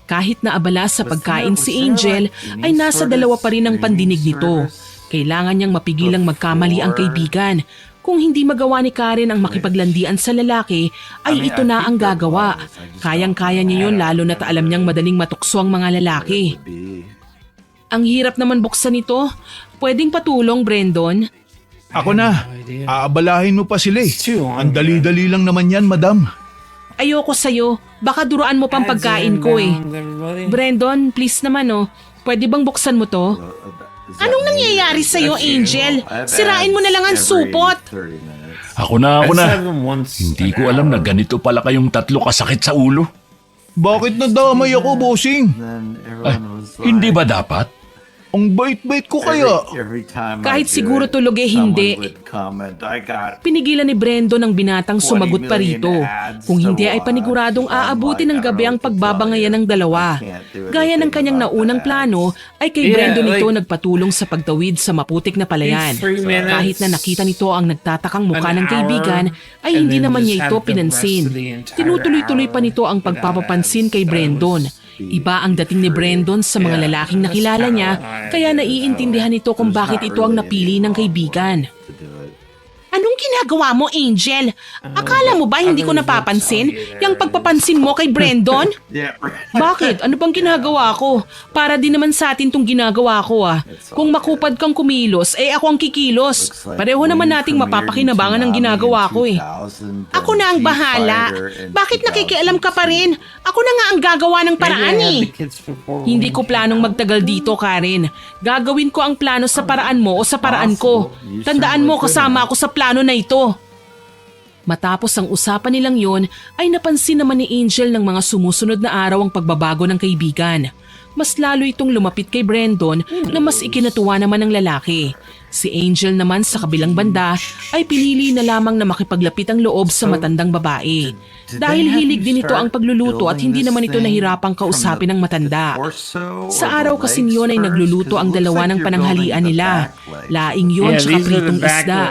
Kahit na abala sa pagkain si Angel, ay nasa dalawa pa rin ang pandinig nito. Kailangan niyang mapigilang magkamali ang kaibigan. Kung hindi magawa ni Karen ang makipaglandian sa lalaki, ay ito na ang gagawa. Kayang-kaya niya yun lalo na't alam niyang madaling matukso ang mga lalaki. Ang hirap naman buksan ito. Pwedeng patulong, Brandon? Ako na. Aabalahin mo pa sila eh. Ang dali-dali lang naman yan, madam. Ayoko sa'yo. Baka duruan mo pang pagkain ko eh. Brandon, please naman oh. Pwede bang buksan mo to? Anong nangyayari sa'yo, Angel? Sirain mo na lang ang supot. Ako na. Hindi ko alam na ganito pala kayong tatlo kasakit sa ulo. Bakit nadamay ako, bossing? Hindi ba dapat? Ang bait-bait ko kaya. Kahit siguro tulog eh hindi. Pinigilan ni Brandon ang binatang sumagot pa rito. Kung hindi ay paniguradong aabuti ng gabi ang pagbabangayan ng dalawa. Gaya ng kanyang naunang plano ay kay Brandon ito nagpatulong sa pagtawid sa maputik na palayan. Kahit na nakita nito ang nagtatakang mukha ng kaibigan ay hindi naman niya ito pinansin. Tinutuloy-tuloy pa nito ang pagpapapansin kay Brandon. Iba ang dating ni Brandon sa mga lalaking nakilala niya kaya naiintindihan nito kung bakit ito ang napili ng kaibigan. Anong ginagawa mo, Angel? Akala mo ba hindi ko napapansin yung pagpapansin mo kay Brandon? Bakit? Ano bang ginagawa ko? Para din naman sa atin tong ginagawa ko ah. Kung makupad kang kumilos, ako ang kikilos. Pareho naman nating mapapakinabangan ang ginagawa ko eh. Ako na ang bahala. Bakit nakikialam ka pa rin? Ako na nga ang gagawa ng paraan eh. Hindi ko planong magtagal dito, Karen. Gagawin ko ang plano sa paraan mo o sa paraan ko. Tandaan mo kasama ako sa plano na ito. Matapos ang usapan nilang yon ay napansin naman ni Angel ng mga sumusunod na araw ang pagbabago ng kaibigan. Mas lalo itong lumapit kay Brandon na mas ikinatuwa naman ng lalaki. Si Angel naman sa kabilang banda ay pinili na lamang na makipaglapit ang loob sa matandang babae. Dahil hilig din ito ang pagluluto at hindi naman ito nahirapang kausapin ng matanda. Sa araw kasi niyon ay nagluluto ang dalawa ng pananghalian nila. Laing yun tsaka pritong isda.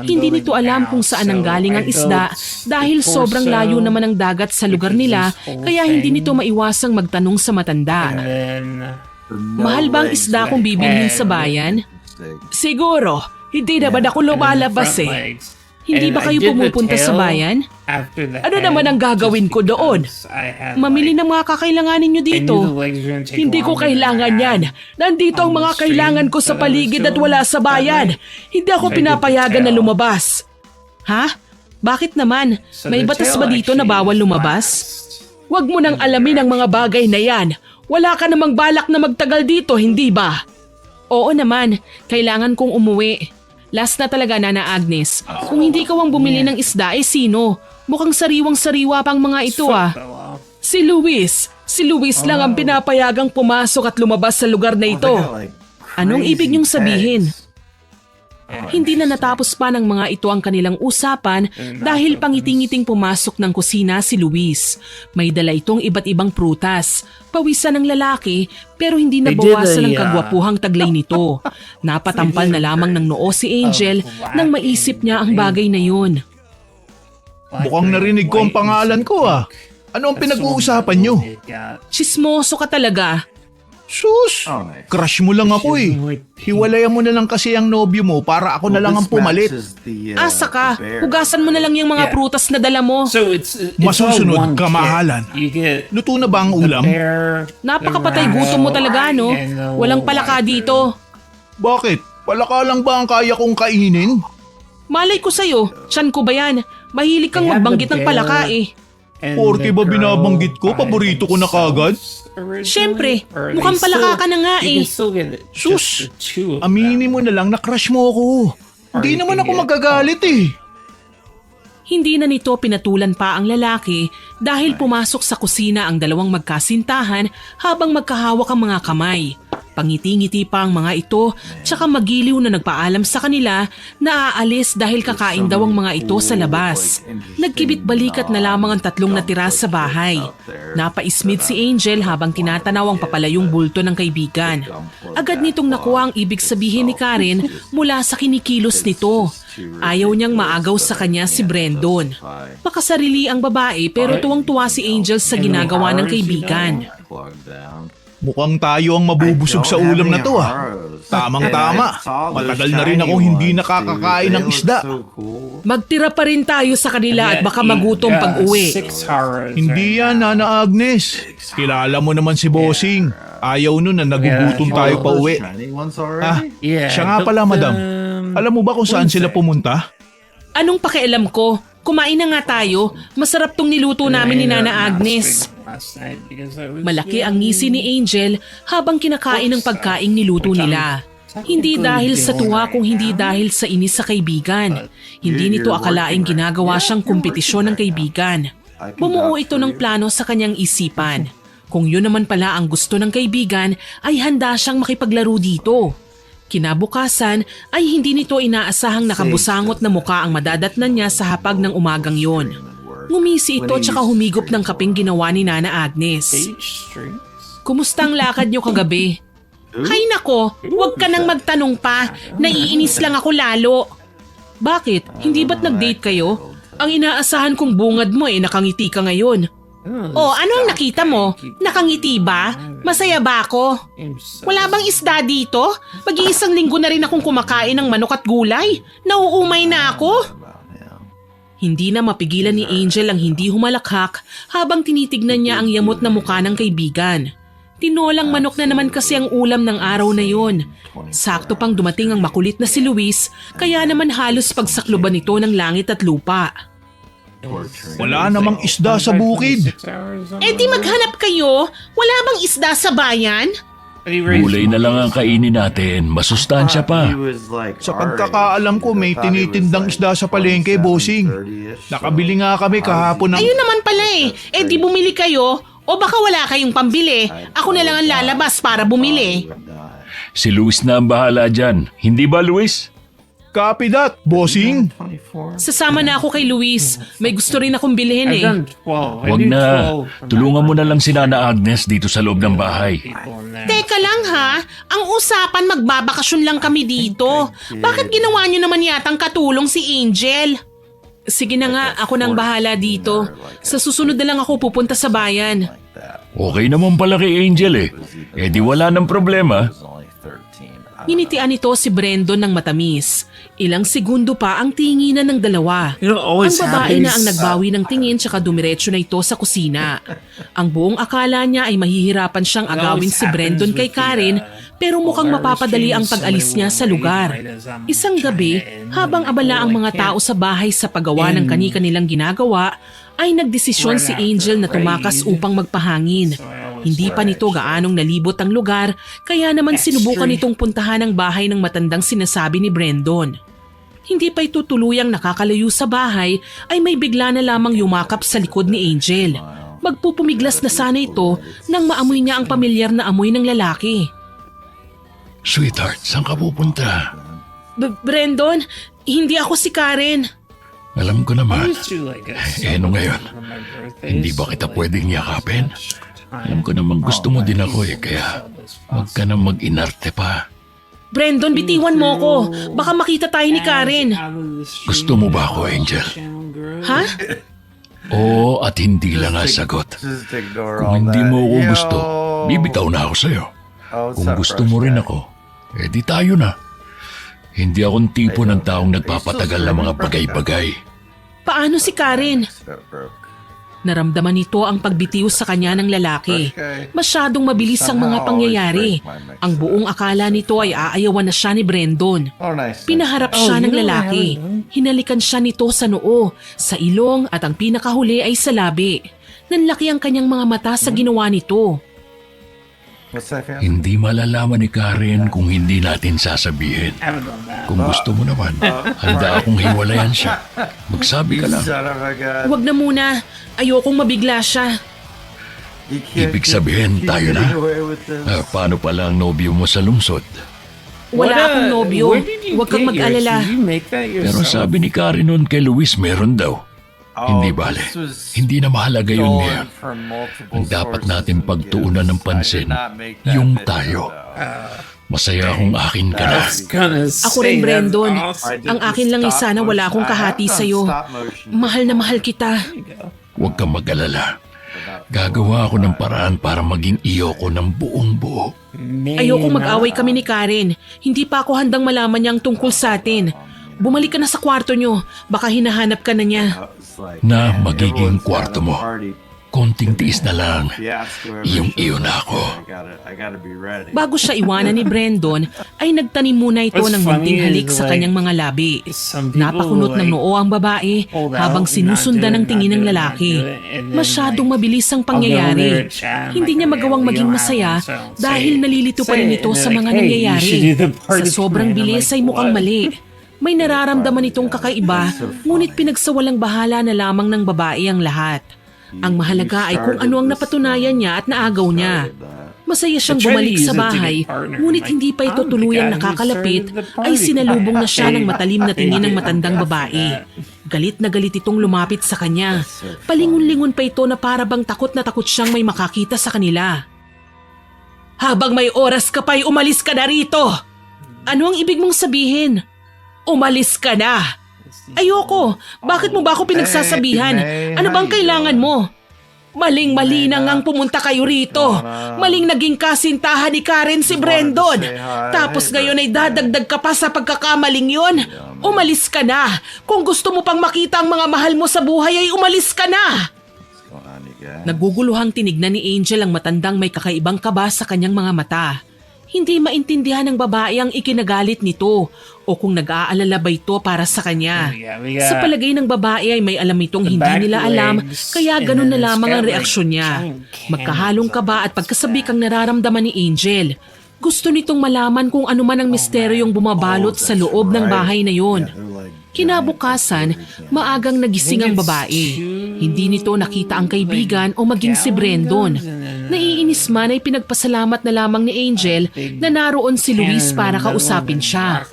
Hindi nito alam kung saan nanggaling ang isda dahil sobrang layo naman ang dagat sa lugar nila kaya hindi nito maiwasang magtanong sa matanda. Mahal ba ang isda kung bibilhin sa bayan? Siguro, hindi naman ako lumalabas eh. Hindi ba kayo pumupunta sa bayan? Ano naman ang gagawin ko doon? Mamili ng mga kakailanganin nyo dito. Hindi ko kailangan yan. Nandito ang mga kailangan ko sa paligid at wala sa bayan. Hindi ako pinapayagan na lumabas. Ha? Bakit naman? May batas ba dito na bawal lumabas? Huwag mo nang alamin ang mga bagay na yan. Wala ka namang balak na magtagal dito, hindi ba? Oo naman, kailangan kong umuwi. Last na talaga, Nana Agnes. Kung hindi ikaw ang bumili ng isda, sino? Mukhang sariwang-sariwa pang mga ito ah. Si Luis. Si Luis lang ang pinapayagang pumasok at lumabas sa lugar na ito. Anong ibig niyong sabihin? Hindi na natapos pa ng mga ito ang kanilang usapan dahil pangiting-iting pumasok ng kusina si Luis. May dala itong iba't ibang prutas. Pawisan ng lalaki pero hindi nabawasan ang kagwapuhang taglay nito. Napatampal na lamang ng noo si Angel nang maisip niya ang bagay na yun. Mukhang narinig ko ang pangalan ko ah. Ano ang pinag-uusapan nyo? Chismoso ka talaga. Sus! Crush mo lang ako eh. Hiwalayan mo na lang kasi ang nobyo mo para ako na lang ang pumalit. Asa ka, hugasan mo na lang yung mga prutas na dala mo. Masusunod, kamahalan. Luto na ba ang ulam? Napakapatay gutom mo talaga no? Walang palaka dito. Bakit? Palaka lang ba ang kaya kong kainin? Malay ko sa'yo, tiyan ko ba yan? Mahilig kang magbanggit ng palaka eh. Porke ba binabanggit ko, paborito ko na kagad? Siyempre, mukhang palaka ka na nga eh. Sus, aminin mo na lang na crush mo ako. Hindi naman ako magagalit eh. Hindi na nito pinatulan pa ang lalaki dahil pumasok sa kusina ang dalawang magkasintahan habang magkahawak ang mga kamay. Pangiti-ngiti pa ang mga ito tsaka magiliw na nagpaalam sa kanila na aalis dahil kakain daw ang mga ito sa labas. Nagkibit balikat na lamang ang tatlong natira sa bahay. Napaismid si Angel habang tinatanaw ang papalayong bulto ng kaibigan. Agad nitong nakuha ang ibig sabihin ni Karen mula sa kinikilos nito. Ayaw niyang maagaw sa kanya si Brandon. Makasarili ang babae pero tuwang-tuwa si Angel sa ginagawa ng kaibigan. Mukhang tayo ang mabubusog sa ulam na to ah. Tamang-tama. Matagal na rin akong hindi nakakakain ng isda. Magtira pa rin tayo sa kanila at baka magutom pag-uwi. Hindi yan, Nana Agnes. Kilala mo naman si Bossing. Ayaw nun na nagugutom tayo pa uwi. Ah, siya nga pala, madam. Alam mo ba kung saan sila pumunta? Anong pakialam ko? Kumain na nga tayo. Masarap tong niluto namin ni Nana Agnes. Malaki ang ngisi ni Angel habang kinakain ng pagkaing niluto nila. Hindi dahil sa tuwa kung hindi dahil sa inis sa kaibigan. Hindi nito akalaing ginagawa siyang kompetisyon ng kaibigan. Bumuo ito ng plano sa kanyang isipan. Kung yun naman pala ang gusto ng kaibigan ay handa siyang makipaglaro dito. Kinabukasan ay hindi nito inaasahang nakabusangot na muka ang madadatnan niya sa hapag ng umagang yon. Ngumisi ito tsaka humigop ng kaping ginawa ni Nana Agnes. Kumusta ang lakad niyo kagabi? Hay nako, huwag ka nang magtanong pa. Naiinis lang ako lalo. Bakit? Hindi ba't nag-date kayo? Ang inaasahan kong bungad mo nakangiti ka ngayon. Oh, ano ang nakita mo? Nakangiti ba? Masaya ba ako? Wala bang isda dito? Mag-iisang linggo na rin akong kumakain ng manok at gulay. Nauumay na ako. Hindi na mapigilan ni Angel ang hindi humalakhak habang tinitignan niya ang yamot na mukha ng kaibigan. Tinolang manok na naman kasi ang ulam ng araw na yon. Sakto pang dumating ang makulit na si Luis, kaya naman halos pagsakluban ito ng langit at lupa. Wala namang isda sa bukid. Eh di maghanap kayo. Wala bang isda sa bayan? Gulay na lang ang kainin natin. Masustansya pa. Sa pagkakaalam ko may tinitindang isda sa palengke, Bossing. Nakabili nga kami kahapon ng... Ayun naman pala eh. Eh di bumili kayo. O baka wala kayong pambili. Ako na lang ang lalabas para bumili. Si Luis na ang bahala dyan. Hindi ba, Luis? Copy that, Bossing. Sasama na ako kay Luis. May gusto rin akong bilhin eh. Huwag na. Tulungan mo na lang si Nana Agnes dito sa loob ng bahay. Teka lang ha. Ang usapan magbabakasyon lang kami dito. Bakit ginawa niyo naman yatang katulong si Angel? Sige na nga, ako nang bahala dito. Sa susunod na lang ako pupunta sa bayan. Okay naman pala kay Angel eh. Eh di wala ng problema. Ninitian nito si Brandon ng matamis. Ilang segundo pa ang tinginan ng dalawa. Ang babae na ang nagbawi ng tingin tsaka dumiretso na ito sa kusina. Ang buong akala niya ay mahihirapan siyang agawin si Brandon kay Karen pero mukhang mapapadali ang pag-alis niya sa lugar. Isang gabi, habang abala ang mga tao sa bahay sa paggawa ng kani-kanilang ginagawa, ay nagdesisyon si Angel na tumakas upang magpahangin. Hindi pa nito gaanong nalibot ang lugar, kaya naman sinubukan nitong puntahan ang bahay ng matandang sinasabi ni Brandon. Hindi pa ito tuluyang nakakalayo sa bahay ay may bigla na lamang yumakap sa likod ni Angel. Magpupumiglas na sana ito nang maamoy niya ang pamilyar na amoy ng lalaki. Sweetheart, saan ka pupunta? Brandon, hindi ako si Karen. Alam ko naman. Ano ngayon? Hindi ba kita pwedeng yakapin? Alam ko naman gusto mo din ako kaya huwag ka na mag-inarte pa. Brandon, bitiwan mo ko. Baka makita tayo ni Karen. Gusto mo ba ako, Angel? Ha? Oo at hindi lang ang sagot. Kung hindi mo ako gusto, bibitaw na ako sa'yo. Kung gusto mo rin ako, di tayo na. Hindi akong tipo ng taong nagpapatagal ng mga bagay-bagay. Paano si Karen? Naramdaman nito ang pagbitiw sa kanya ng lalaki. Masyadong mabilis ang mga pangyayari. Ang buong akala nito ay aayawan na siya ni Brandon. Pinaharap siya ng lalaki. Hinalikan siya nito sa noo, sa ilong at ang pinakahuli ay sa labi. Nanlaki ang kanyang mga mata sa ginawa nito. Hindi malalaman ni Karen kung hindi natin sasabihin. Kung gusto mo naman, handa akong hiwalayan siya. Magsabi ka lang. Huwag na muna. Ayokong mabigla siya. Ibig sabihin, tayo na. Paano pala ang nobyo mo sa lungsod? Wala akong nobyo. Huwag kang mag-alala. Pero sabi ni Karen noon kay Luis meron daw. Hindi bale. Hindi na mahalaga yun niya. Ang dapat natin pagtuunan ng pansin, yung tayo. Masaya akong akin ka na. Ako rin, Brandon. Ang akin lang ay sana wala akong kahati sa'yo. Mahal na mahal kita. Huwag kang mag-alala. Gagawa ako ng paraan para maging iyo ko ng buong buo. Ayokong mag-away kami ni Karen. Hindi pa ako handang malaman niyang tungkol sa atin. Bumalik ka na sa kwarto niyo. Baka hinahanap ka na niya. Na magiging kwarto mo. Konting tiis na lang. Iyong iyo na ako. Bago siya iwanan ni Brandon, ay nagtanim muna ito ng munting halik sa kanyang mga labi. Napakunot ng noo ang babae habang sinusundan ng tingin ng lalaki. Masyadong mabilis ang pangyayari. Hindi niya magawang maging masaya dahil nalilito pa rin ito sa mga nangyayari. Sa sobrang bilis ay mukhang mali. May nararamdaman itong kakaiba, ngunit pinagsawalang bahala na lamang ng babae ang lahat. Ang mahalaga ay kung ano ang napatunayan niya at naagaw niya. Masaya siyang bumalik sa bahay, ngunit hindi pa ito tuluyang nakakalapit, ay sinalubong na siya ng matalim na tingin ng matandang babae. Galit na galit itong lumapit sa kanya. Palingon-lingon pa ito na para bang takot na takot siyang may makakita sa kanila. Habang may oras ka pa'y umalis ka na rito! Ano ang ibig mong sabihin? Umalis ka na! Ayoko! Bakit mo ba ako pinagsasabihan? Ano bang kailangan mo? Maling-mali na ngang pumunta kayo rito. Maling naging kasintahan ni Karen si Brandon. Tapos ngayon ay dadagdag ka pa sa pagkakamaling yon. Umalis ka na. Kung gusto mo pang makita ang mga mahal mo sa buhay ay umalis ka na. Naguguluhang tinignan ni Angel ang matandang may kakaibang kaba sa kanyang mga mata. Hindi maintindihan ng babae ang ikinagalit nito o kung nag-aalala ba ito para sa kanya. Sa palagay ng babae ay may alam itong hindi nila alam kaya ganun na lamang ang reaksyon niya. Magkahalong kaba at pagkasabik ang nararamdaman ni Angel. Gusto nitong malaman kung ano man ang misteryong bumabalot sa loob ng bahay na yon. Kinabukasan, maagang nagising ang babae. Hindi nito nakita ang kaibigan o maging si Brandon. Naiinis man ay pinagpasalamat na lamang ni Angel na naroon si Luis para kausapin siya.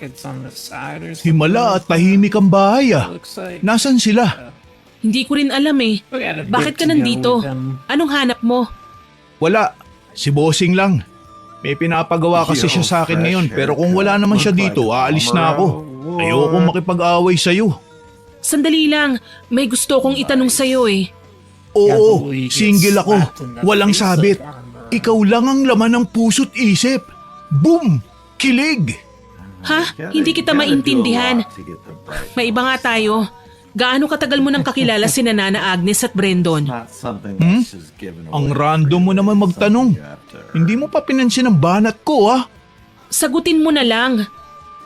Himala at tahimik ang bahay ah. Nasaan sila? Hindi ko rin alam eh. Bakit ka nandito? Anong hanap mo? Wala. Si Bossing lang. May pinapagawa kasi siya sa akin ngayon pero kung wala naman siya dito, aalis na ako. Ayoko makipag-away sa'yo. Sandali lang, may gusto kong itanong sa'yo eh. Oo, single ako. Walang sabit. Ikaw lang ang laman ng puso't isip. Boom! Kilig! Ha? Hindi kita maintindihan. May iba nga tayo. Gaano katagal mo nang kakilala si Nana Agnes at Brandon? Ang random mo naman magtanong. Hindi mo pa pinansin ang banat ko ah. Sagutin mo na lang.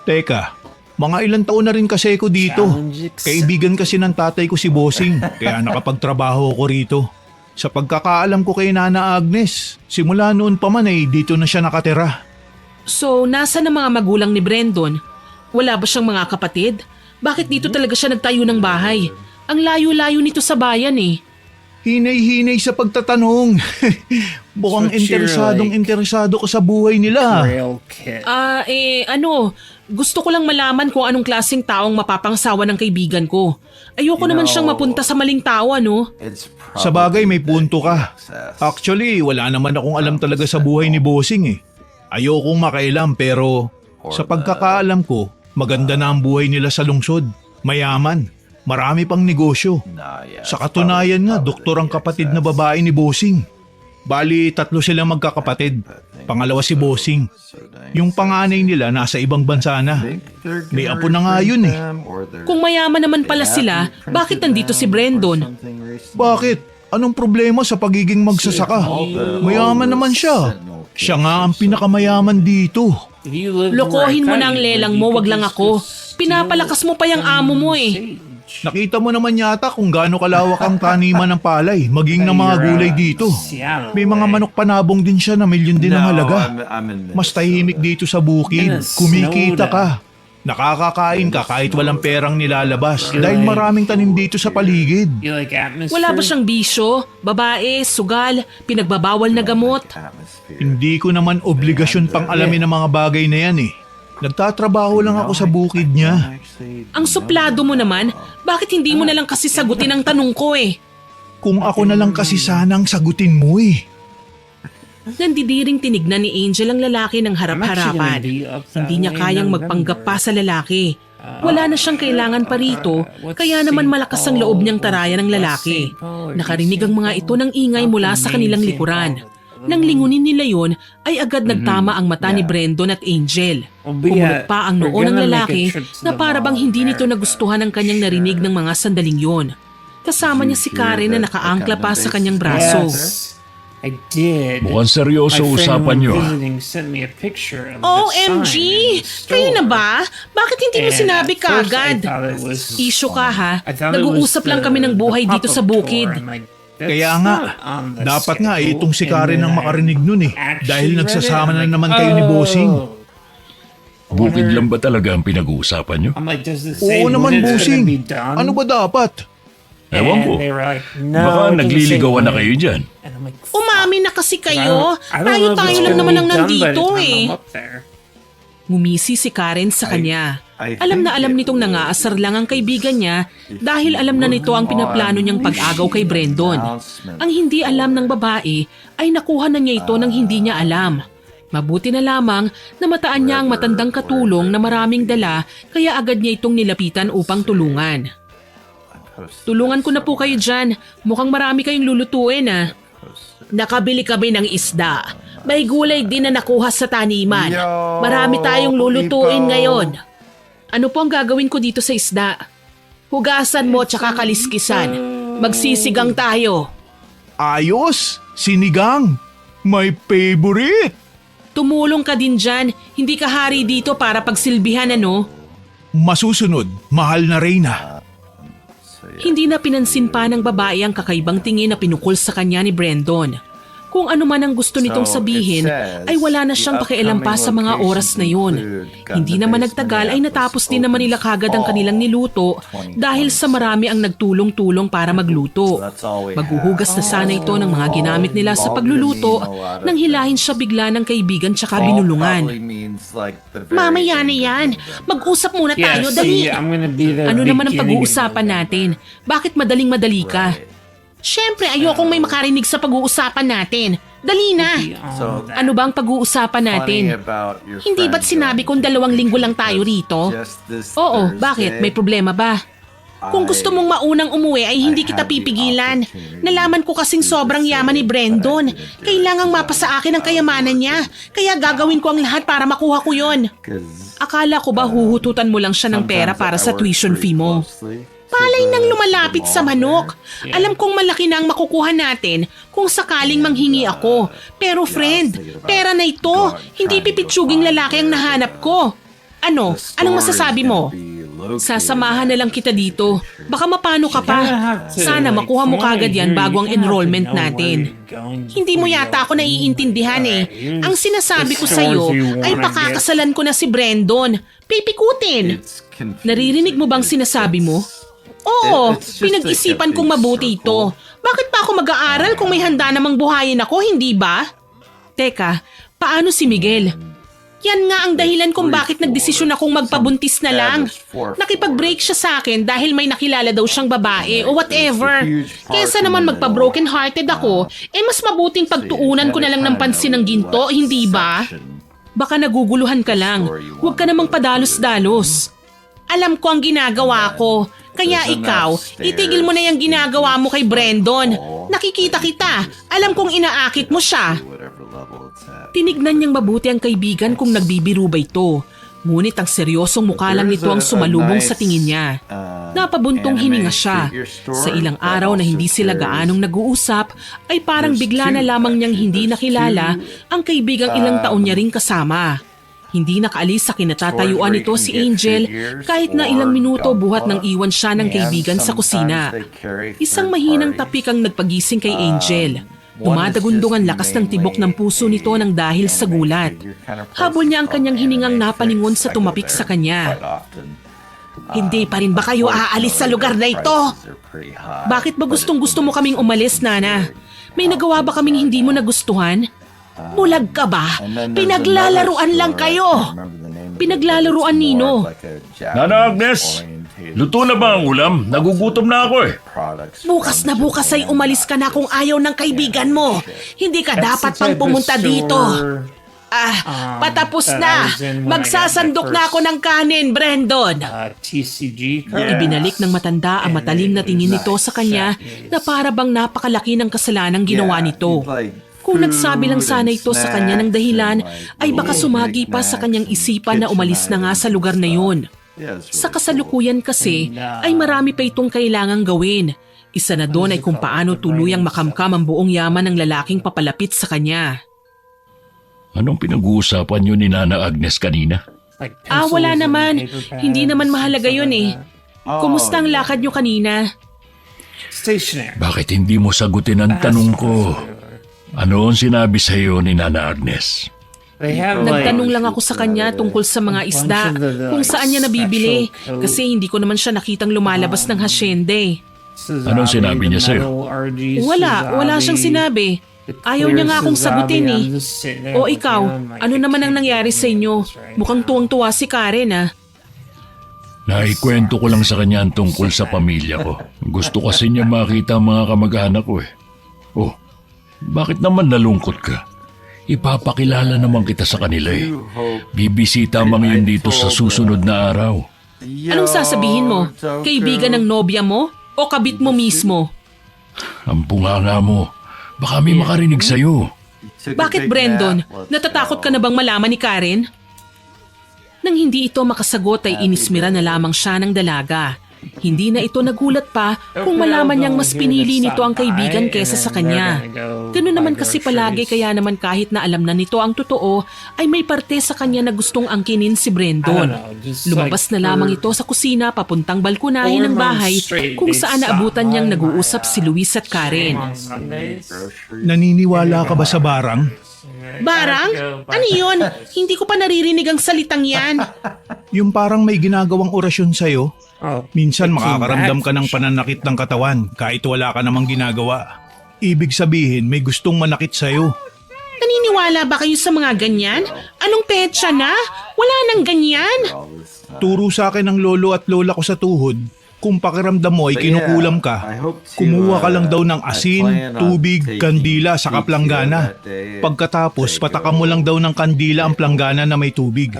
Teka, mga ilang taon na rin kasi ako dito. Kaibigan kasi ng tatay ko si Bossing, kaya nakapagtrabaho ako rito. Sa pagkakaalam ko kay Nana Agnes, simula noon pa man ay dito na siya nakatira. So, nasa na mga magulang ni Brandon? Wala ba siyang mga kapatid? Bakit dito talaga siya nagtayo ng bahay? Ang layo-layo nito sa bayan eh. Hinay-hinay sa pagtatanong. Mukhang interesado ka sa buhay nila. Gusto ko lang malaman kung anong klaseng taong mapapangsawa ng kaibigan ko. Ayoko naman siyang mapunta sa maling tao, ano? Sa bagay may punto ka. Actually, wala naman akong alam talaga sa buhay ni Bossing eh. Ayokong makailam pero sa pagkakaalam ko, maganda na ang buhay nila sa lungsod. Mayaman. Marami pang negosyo. Sa katunayan nga, doktor ang kapatid na babae ni Bossing. Bali, 3 silang magkakapatid. Pangalawa si Bossing. Yung panganay nila nasa ibang bansa na. May apo na nga yun eh. Kung mayaman naman pala sila, bakit nandito si Brandon? Bakit? Anong problema sa pagiging magsasaka? Mayaman naman siya. Siya nga ang pinakamayaman dito. Lokohin mo na ang lelang mo, wag lang ako. Pinapalakas mo pa yung amo mo eh. Nakita mo naman yata kung gaano kalawak ang taniman ng palay, maging ng mga gulay dito. May mga manok panabong din siya na milyon din ang halaga. Mas tahimik dito sa bukid, kumikita ka. Nakakakain ka kahit walang perang nilalabas dahil maraming tanim dito sa paligid. Wala ba siyang bisyo? Babae, sugal, pinagbabawal na gamot? Hindi ko naman obligasyon pang alamin ang mga bagay na yan eh. Nagtatrabaho lang ako sa bukid niya. Ang suplado mo naman, bakit hindi mo na lang kasi sagutin ang tanong ko eh? Kung ako na lang kasi sanang sagutin mo eh. Nandidiring tinignan ni Angel ang lalaki ng harap-harapan. Hindi niya kayang magpanggap pa sa lalaki. Wala na siyang kailangan pa rito, kaya naman malakas ang loob niyang tarayan ng lalaki. Nakarinig ang mga ito ng ingay mula sa kanilang likuran. Nang lingunin nila yon, ay agad nagtama ang mata ni Brandon at Angel. Pumulot pa ang noo ng lalaki na parabang hindi nito nagustuhan ang kanyang narinig ng mga sandaling yon. Kasama niya si Karen na nakaangkla pa sa kanyang braso. Mukhang seryoso usapan nyo. OMG! Kayo na ba? Bakit hindi mo sinabi kaagad? Issue ka ha? Nag-uusap lang kami ng buhay dito sa bukid. Kaya nga, dapat nga itong si Karen ang makarinig nun eh. Dahil nagsasama na naman kayo ni Bossing. Bukid lang ba talaga ang pinag-uusapan nyo? Oo naman, Bossing. Ano ba dapat? Ewan ko. Baka nagliligawan na kayo dyan. Umami na kasi kayo. Tayo-tayo lang naman ang nandito eh. Ngumisi si Karen sa kanya. Alam na alam nitong nangaasar lang ang kaibigan niya dahil alam na nito ang pinaplano niyang pag-agaw kay Brandon. Ang hindi alam ng babae ay nakuha na niya ito nang hindi niya alam. Mabuti na lamang na mataan niya ang matandang katulong na maraming dala kaya agad niya itong nilapitan upang tulungan. Tulungan ko na po kayo dyan. Mukhang marami kayong lulutuin ah. Nakabili kami ng isda. May gulay din na nakuha sa taniman. Marami tayong lulutuin ngayon. Ano po ang gagawin ko dito sa isda? Hugasan mo tsaka kaliskisan. Magsisigang tayo. Ayos! Sinigang! My favorite! Tumulong ka din dyan. Hindi ka hari dito para pagsilbihan ano? Masusunod, mahal na Reyna. Hindi na pinansin pa ng babae ang kakaibang tingin na pinukol sa kanya ni Brandon. Kung ano man ang gusto nitong sabihin, ay wala na siyang pakialam pa sa mga oras na yun. Hindi naman nagtagal ay natapos din naman nila kagad ang kanilang niluto dahil sa marami ang nagtulong-tulong para magluto. Maghuhugas na sana ito ng mga ginamit nila sa pagluluto nang hilahin siya bigla ng kaibigan tsaka binulungan. Mamaya na yan. Mag-usap muna tayo, dali. Ano naman ang pag-uusapan natin? Bakit madaling-madali ka? Siyempre, ayokong may makarinig sa pag-uusapan natin. Dali na! Ano ba ang pag-uusapan natin? Hindi ba't sinabi kong 2 linggo lang tayo rito? Oo, bakit? May problema ba? Kung gusto mong maunang umuwi ay hindi kita pipigilan. Nalaman ko kasing sobrang yaman ni Brandon. Kailangang mapasa akin ang kayamanan niya. Kaya gagawin ko ang lahat para makuha ko yon. Akala ko ba huhututan mo lang siya ng pera para sa tuition fee mo? Palay nang lumalapit sa manok. Alam kong malaki na ang makukuha natin kung sakaling manghingi ako. Pero friend, pera na ito. Hindi pipitsuging lalaki ang nahanap ko. Ano? Anong masasabi mo? Sasamahan na lang kita dito. Baka mapano ka pa. Sana makuha mo kagad yan bago ang enrollment natin. Hindi mo yata ako naiintindihan eh. Ang sinasabi ko sa'yo ay pakakasalan ko na si Brandon. Pipikutin. Naririnig mo bang sinasabi mo? Oo, pinag-isipan kong mabuti ito. Bakit pa ako mag-aaral kung may handa namang buhayin ako, hindi ba? Teka, paano si Miguel? Yan nga ang dahilan kung bakit nagdesisyon akong magpabuntis na lang. Nakipag-break siya sa akin dahil may nakilala daw siyang babae o whatever. Kesa naman magpa-broken hearted ako, mas mabuting pagtuunan ko na lang ng pansin ng ginto, hindi ba? Baka naguguluhan ka lang. Huwag ka namang padalos-dalos. Alam ko ang ginagawa ko. Kaya ikaw, itigil mo na yung ginagawa mo kay Brandon. Nakikita kita. Alam kong inaakit mo siya. Tinignan niyang mabuti ang kaibigan kung nagbibiro ba ito. Ngunit ang seryosong mukha lang nito ang sumalubong sa tingin niya. Napabuntong hininga siya. Sa ilang araw na hindi sila gaanong nag-uusap, ay parang bigla na lamang niyang hindi nakilala ang kaibigang ilang taon niya ring kasama. Hindi nakaalis sa kinatatayuan nito si Angel kahit na ilang minuto buhat nang iwan siya ng kaibigan sa kusina. Isang mahinang tapik ang nagpagising kay Angel. Dumadagundong ang lakas ng tibok ng puso nito nang dahil sa gulat. Habol niya ang kanyang hiningang napalingon sa tumapik sa kanya. Hindi pa rin ba kayo aalis sa lugar na ito? Bakit ba gustong-gusto mo kaming umalis, Nana? May nagawa ba kaming hindi mo nagustuhan? Bulag ka ba? Pinaglalaruan lang kayo. Pinaglalaruan, Nino. Nana Agnes, luto na ba ang ulam? Nagugutom na ako eh. Bukas na bukas ay umalis ka na kung ayaw ng kaibigan mo. Hindi ka dapat pang pumunta dito. Patapos na. Magsasandok na ako ng kanin, Brandon. Ibinalik ng matanda ang matalim na tingin nito sa kanya na para bang napakalaki ng kasalanang ginawa nito. Kung nagsabi lang sana ito sa kanya ng dahilan, ay baka sumagi pa sa kanyang isipan na umalis na nga sa lugar na yun. Sa kasalukuyan kasi, ay marami pa itong kailangang gawin. Isa na doon ay kung paano tuluyang makamkam ang buong yaman ng lalaking papalapit sa kanya. Anong pinag-uusapan niyo ni Nana Agnes kanina? Wala naman. Hindi naman mahalaga yun eh. Kumusta ang lakad niyo kanina? Bakit hindi mo sagutin ang tanong ko? Ano ang sinabi sa iyo ni Nana Agnes? Nagtanong lang ako sa kanya tungkol sa mga isda, kung saan niya nabibili, kasi hindi ko naman siya nakitang lumalabas ng hasyende. Anong sinabi niya sa'yo? Wala siyang sinabi. Ayaw niya nga akong sagutin eh. O ikaw, ano naman ang nangyari sa inyo? Mukhang tuwang-tuwa si Karen ah. Naikwento ko lang sa kanya ang tungkol sa pamilya ko. Gusto kasi niya makita ang mga kamag-anak ko eh. Oh, bakit naman nalungkot ka? Ipapakilala naman kita sa kanila eh. Bibisita mang yun dito sa susunod na araw. Anong sasabihin mo? Kaibigan ng nobya mo? O kabit mo mismo? Ang bunganga mo. Baka may makarinig sa'yo. Bakit, Brandon? Natatakot ka na bang malaman ni Karen? Nang hindi ito makasagot ay inismira na lamang siya ng dalaga. Hindi na ito nagulat pa kung malaman niyang mas pinili nito ang kaibigan kesa sa kanya. Ganun naman kasi palagi, kaya naman kahit na alam na nito ang totoo, ay may parte sa kanya na gustong angkinin si Brandon. Lumabas na lamang ito sa kusina papuntang balkonahe ng bahay kung saan naabutan niyang nag-uusap si Luis at Karen. Naniniwala ka ba sa barang? Barang? Ano yun? Hindi ko pa naririnig ang salitang yan. Yung parang may ginagawang orasyon sa'yo? Minsan makakaramdam ka ng pananakit ng katawan kahit wala ka namang ginagawa. Ibig sabihin may gustong manakit sa'yo. Naniniwala ba kayo sa mga ganyan? Anong petsa na? Wala nang ganyan. Turo sa akin ng lolo at lola ko sa tuhod. Kung pakiramdam mo ay kinukulam ka, kumuha ka lang daw ng asin, tubig, kandila sa kaplanggana. Pagkatapos, patakam mo lang daw ng kandila ang planggana na may tubig.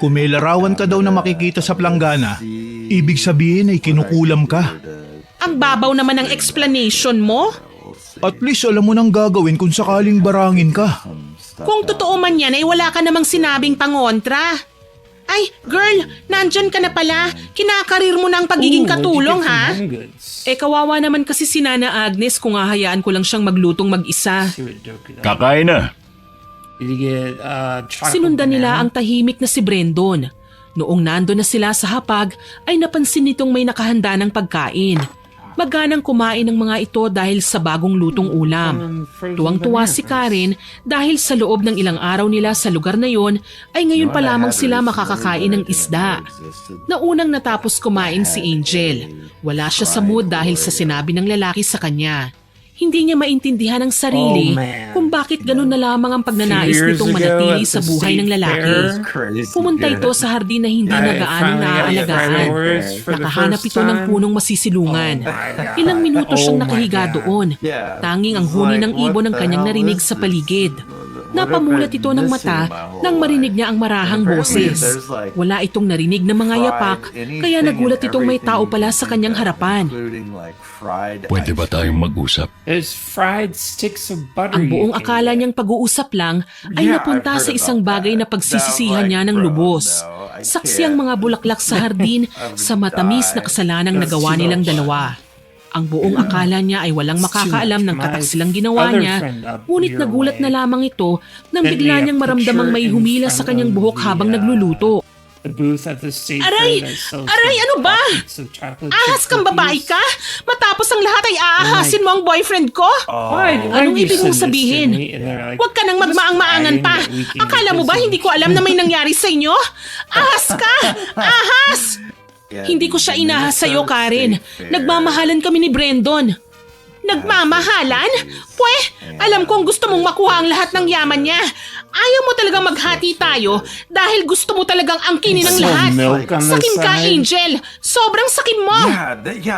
Kung may larawan ka daw na makikita sa planggana, ibig sabihin ay kinukulam ka. Ang babaw naman ng explanation mo. At least alam mo nang gagawin kung sakaling barangin ka. Kung totoo man yan ay wala ka namang sinabing pangontra. Ay, girl, nandyan ka na pala. Kinakarir mo na ang pagiging katulong, ha? Kawawa naman kasi si Nana Agnes kung hahayaan ko lang siyang maglutong mag-isa. Kakain na. Sinundan nila ang tahimik na si Brandon. Noong nando na sila sa hapag, ay napansin nitong may nakahanda ng pagkain. Maganang kumain ng mga ito dahil sa bagong lutong ulam. Tuwang-tuwa si Karen dahil sa loob ng ilang araw nila sa lugar na yon ay ngayon pa lamang sila makakakain ng isda. Naunang natapos kumain si Angel. Wala siya sa mood dahil sa sinabi ng lalaki sa kanya. Hindi niya maintindihan ang sarili kung bakit ganun na lamang ang pagnanais nitong manatili sa buhay ng lalaki. Pumunta ito sa hardin na hindi na gaanong naaalagaan. Nakahanap ito ng punong masisilungan. Ilang minuto siyang nakahiga doon. Tanging ang huni ng ibon ang kanyang narinig sa paligid. Napamulat ito ng mata nang marinig niya ang marahang boses. Wala itong narinig na mga yapak, kaya nagulat itong may tao pala sa kanyang harapan. Pwede ba tayong mag-usap? Ang buong akala niyang pag-uusap lang ay napunta sa isang bagay na pagsisisihan niya ng lubos. Saksi ang mga bulaklak sa hardin sa matamis na kasalanang nagawa nilang dalawa. Ang buong akala niya ay walang makakaalam ng kataksilang ginawa niya, ngunit nagulat na lamang ito nang bigla niyang maramdamang may humila sa kanyang buhok habang nagluluto. Aray! Aray, ano ba? Ahas kang babae ka? Matapos ang lahat ay aahasin mo ang boyfriend ko? Anong ibig mong sabihin? Huwag ka nang magmaang-maangan pa. Akala mo ba hindi ko alam na may nangyari sa inyo? Ahas ka! Ahas! Hindi ko siya inahas sa'yo, Karen. Nagmamahalan kami ni Brandon. Nagmamahalan? Pwe, alam kong gusto mong makuha ang lahat ng yaman niya. Ayaw mo talagang maghati tayo dahil gusto mo talagang angkinin ang lahat. Sakin ka, Angel. Sobrang sakin mo.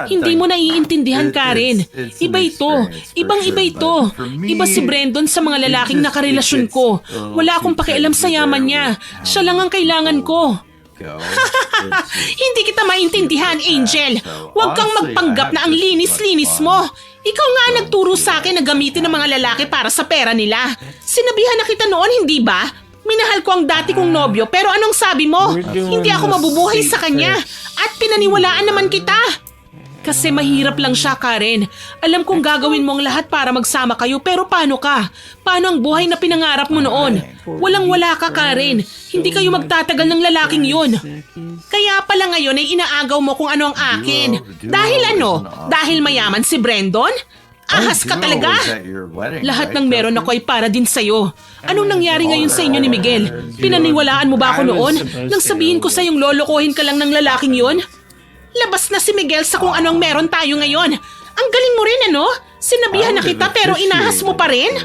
Hindi mo naiintindihan, Karen. Iba ito. Ibang-iba ito. Iba si Brandon sa mga lalaking nakarelasyon ko. Wala akong pakialam sa yaman niya. Siya lang ang kailangan ko. Hindi kita maintindihan, Angel. Huwag kang magpanggap na ang linis-linis mo. Ikaw nga ang nagturo sa akin na gamitin ng mga lalaki para sa pera nila. Sinabihan na kita noon, hindi ba? Minahal ko ang dati kong nobyo, pero anong sabi mo? Hindi ako mabubuhay sa kanya. At pinaniwalaan naman kita. Kasi mahirap lang siya, Karen. Alam kong gagawin mo ang lahat para magsama kayo, pero paano ka? Paano ang buhay na pinangarap mo noon? Walang-wala ka, Karen. Hindi kayo magtatagal ng lalaking yun. Kaya pala ngayon ay inaagaw mo kung ano ang akin. Dahil ano? Dahil mayaman si Brandon? Ahas ka talaga? Lahat ng meron ako ay para din sa'yo. Anong nangyari ngayon sa inyo ni Miguel? Pinaniwalaan mo ba ako noon? Nang sabihin ko sa'yong lolokohin ka lang ng lalaking yun? Labas na si Miguel sa kung anong meron tayo ngayon. Ang galing mo rin, ano? Sinabihan na kita pero inahas mo pa rin?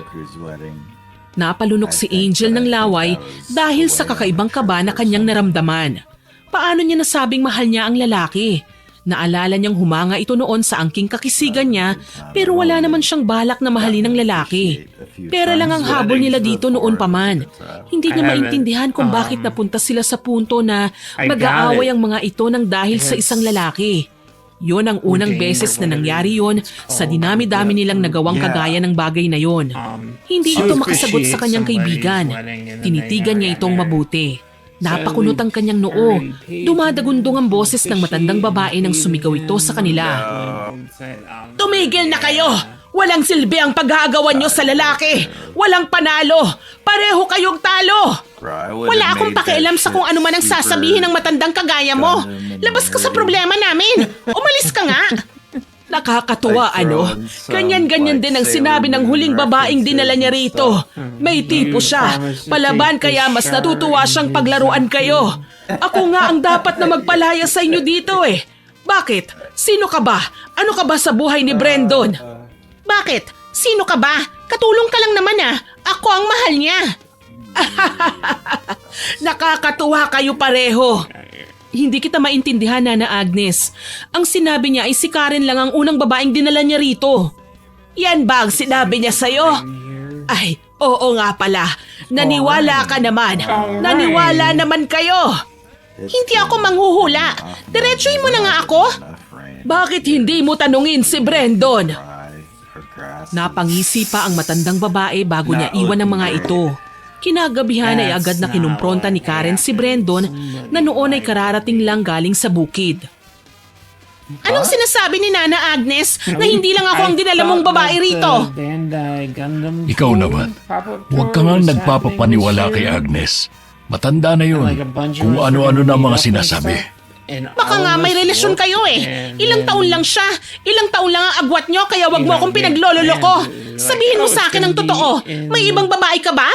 Napalunok si Angel ng laway dahil sa kakaibang kaba na kanyang naramdaman. Paano niya nasabing mahal niya ang lalaki? Naalala niyang humanga ito noon sa angking kakisigan niya pero wala naman siyang balak na mahalin ng lalaki. Pera lang ang habol nila dito noon pa man. Hindi niya maintindihan kung bakit napunta sila sa punto na mag-aaway ang mga ito ng dahil sa isang lalaki. Yon ang unang beses na nangyari yon sa dinami-dami nilang nagawang kagaya ng bagay na yon. Hindi ito makasagot sa kanyang kaibigan. Tinitigan niya itong mabuti. Napakunot ang kanyang noo. Dumadagundong ang boses ng matandang babae nang sumigaw ito sa kanila. Tumigil na kayo! Walang silbi ang paghagawan nyo sa lalaki! Walang panalo! Pareho kayong talo! Wala akong pakialam sa kung ano man ang sasabihin ng matandang kagaya mo. Labas ka sa problema namin! Umalis ka nga! Nakakatuwa, ano? Ganyan-ganyan din ang sinabi ng huling babaeng dinala niya rito. May tipo siya. Palaban kaya mas natutuwa siyang paglaruan kayo. Ako nga ang dapat na magpalaya sa inyo dito eh. Bakit? Sino ka ba? Ano ka ba sa buhay ni Brandon? Bakit? Sino ka ba? Katulong ka lang naman ah. Ako ang mahal niya. Nakakatuwa kayo pareho. Hindi kita maintindihan, Nana Agnes. Ang sinabi niya ay si Karen lang ang unang babaeng dinala niya rito. Yan ba ang sinabi niya sa'yo? Ay, oo nga pala. Naniwala ka naman. Naniwala naman kayo. Hindi ako manghuhula. Diretsuhin mo na nga ako. Bakit hindi mo tanungin si Brandon? Napangisi pa ang matandang babae bago niya iwan ang mga ito. Kinagabihan ay agad na kinumpronta ni Karen si Brandon na noon ay kararating lang galing sa bukid. Anong sinasabi ni Nana Agnes na hindi lang ako ang dinala mong babae rito? Ikaw naman. Huwag ka nga nagpapapaniwala kay Agnes. Matanda na yun. Kung ano-ano na mga sinasabi. Baka nga may relasyon kayo eh. Ilang taon lang siya. Ilang taon lang ang agwat nyo kaya wag mo akong pinaglololoko. Sabihin mo sa akin ang totoo. May ibang babae ka ba?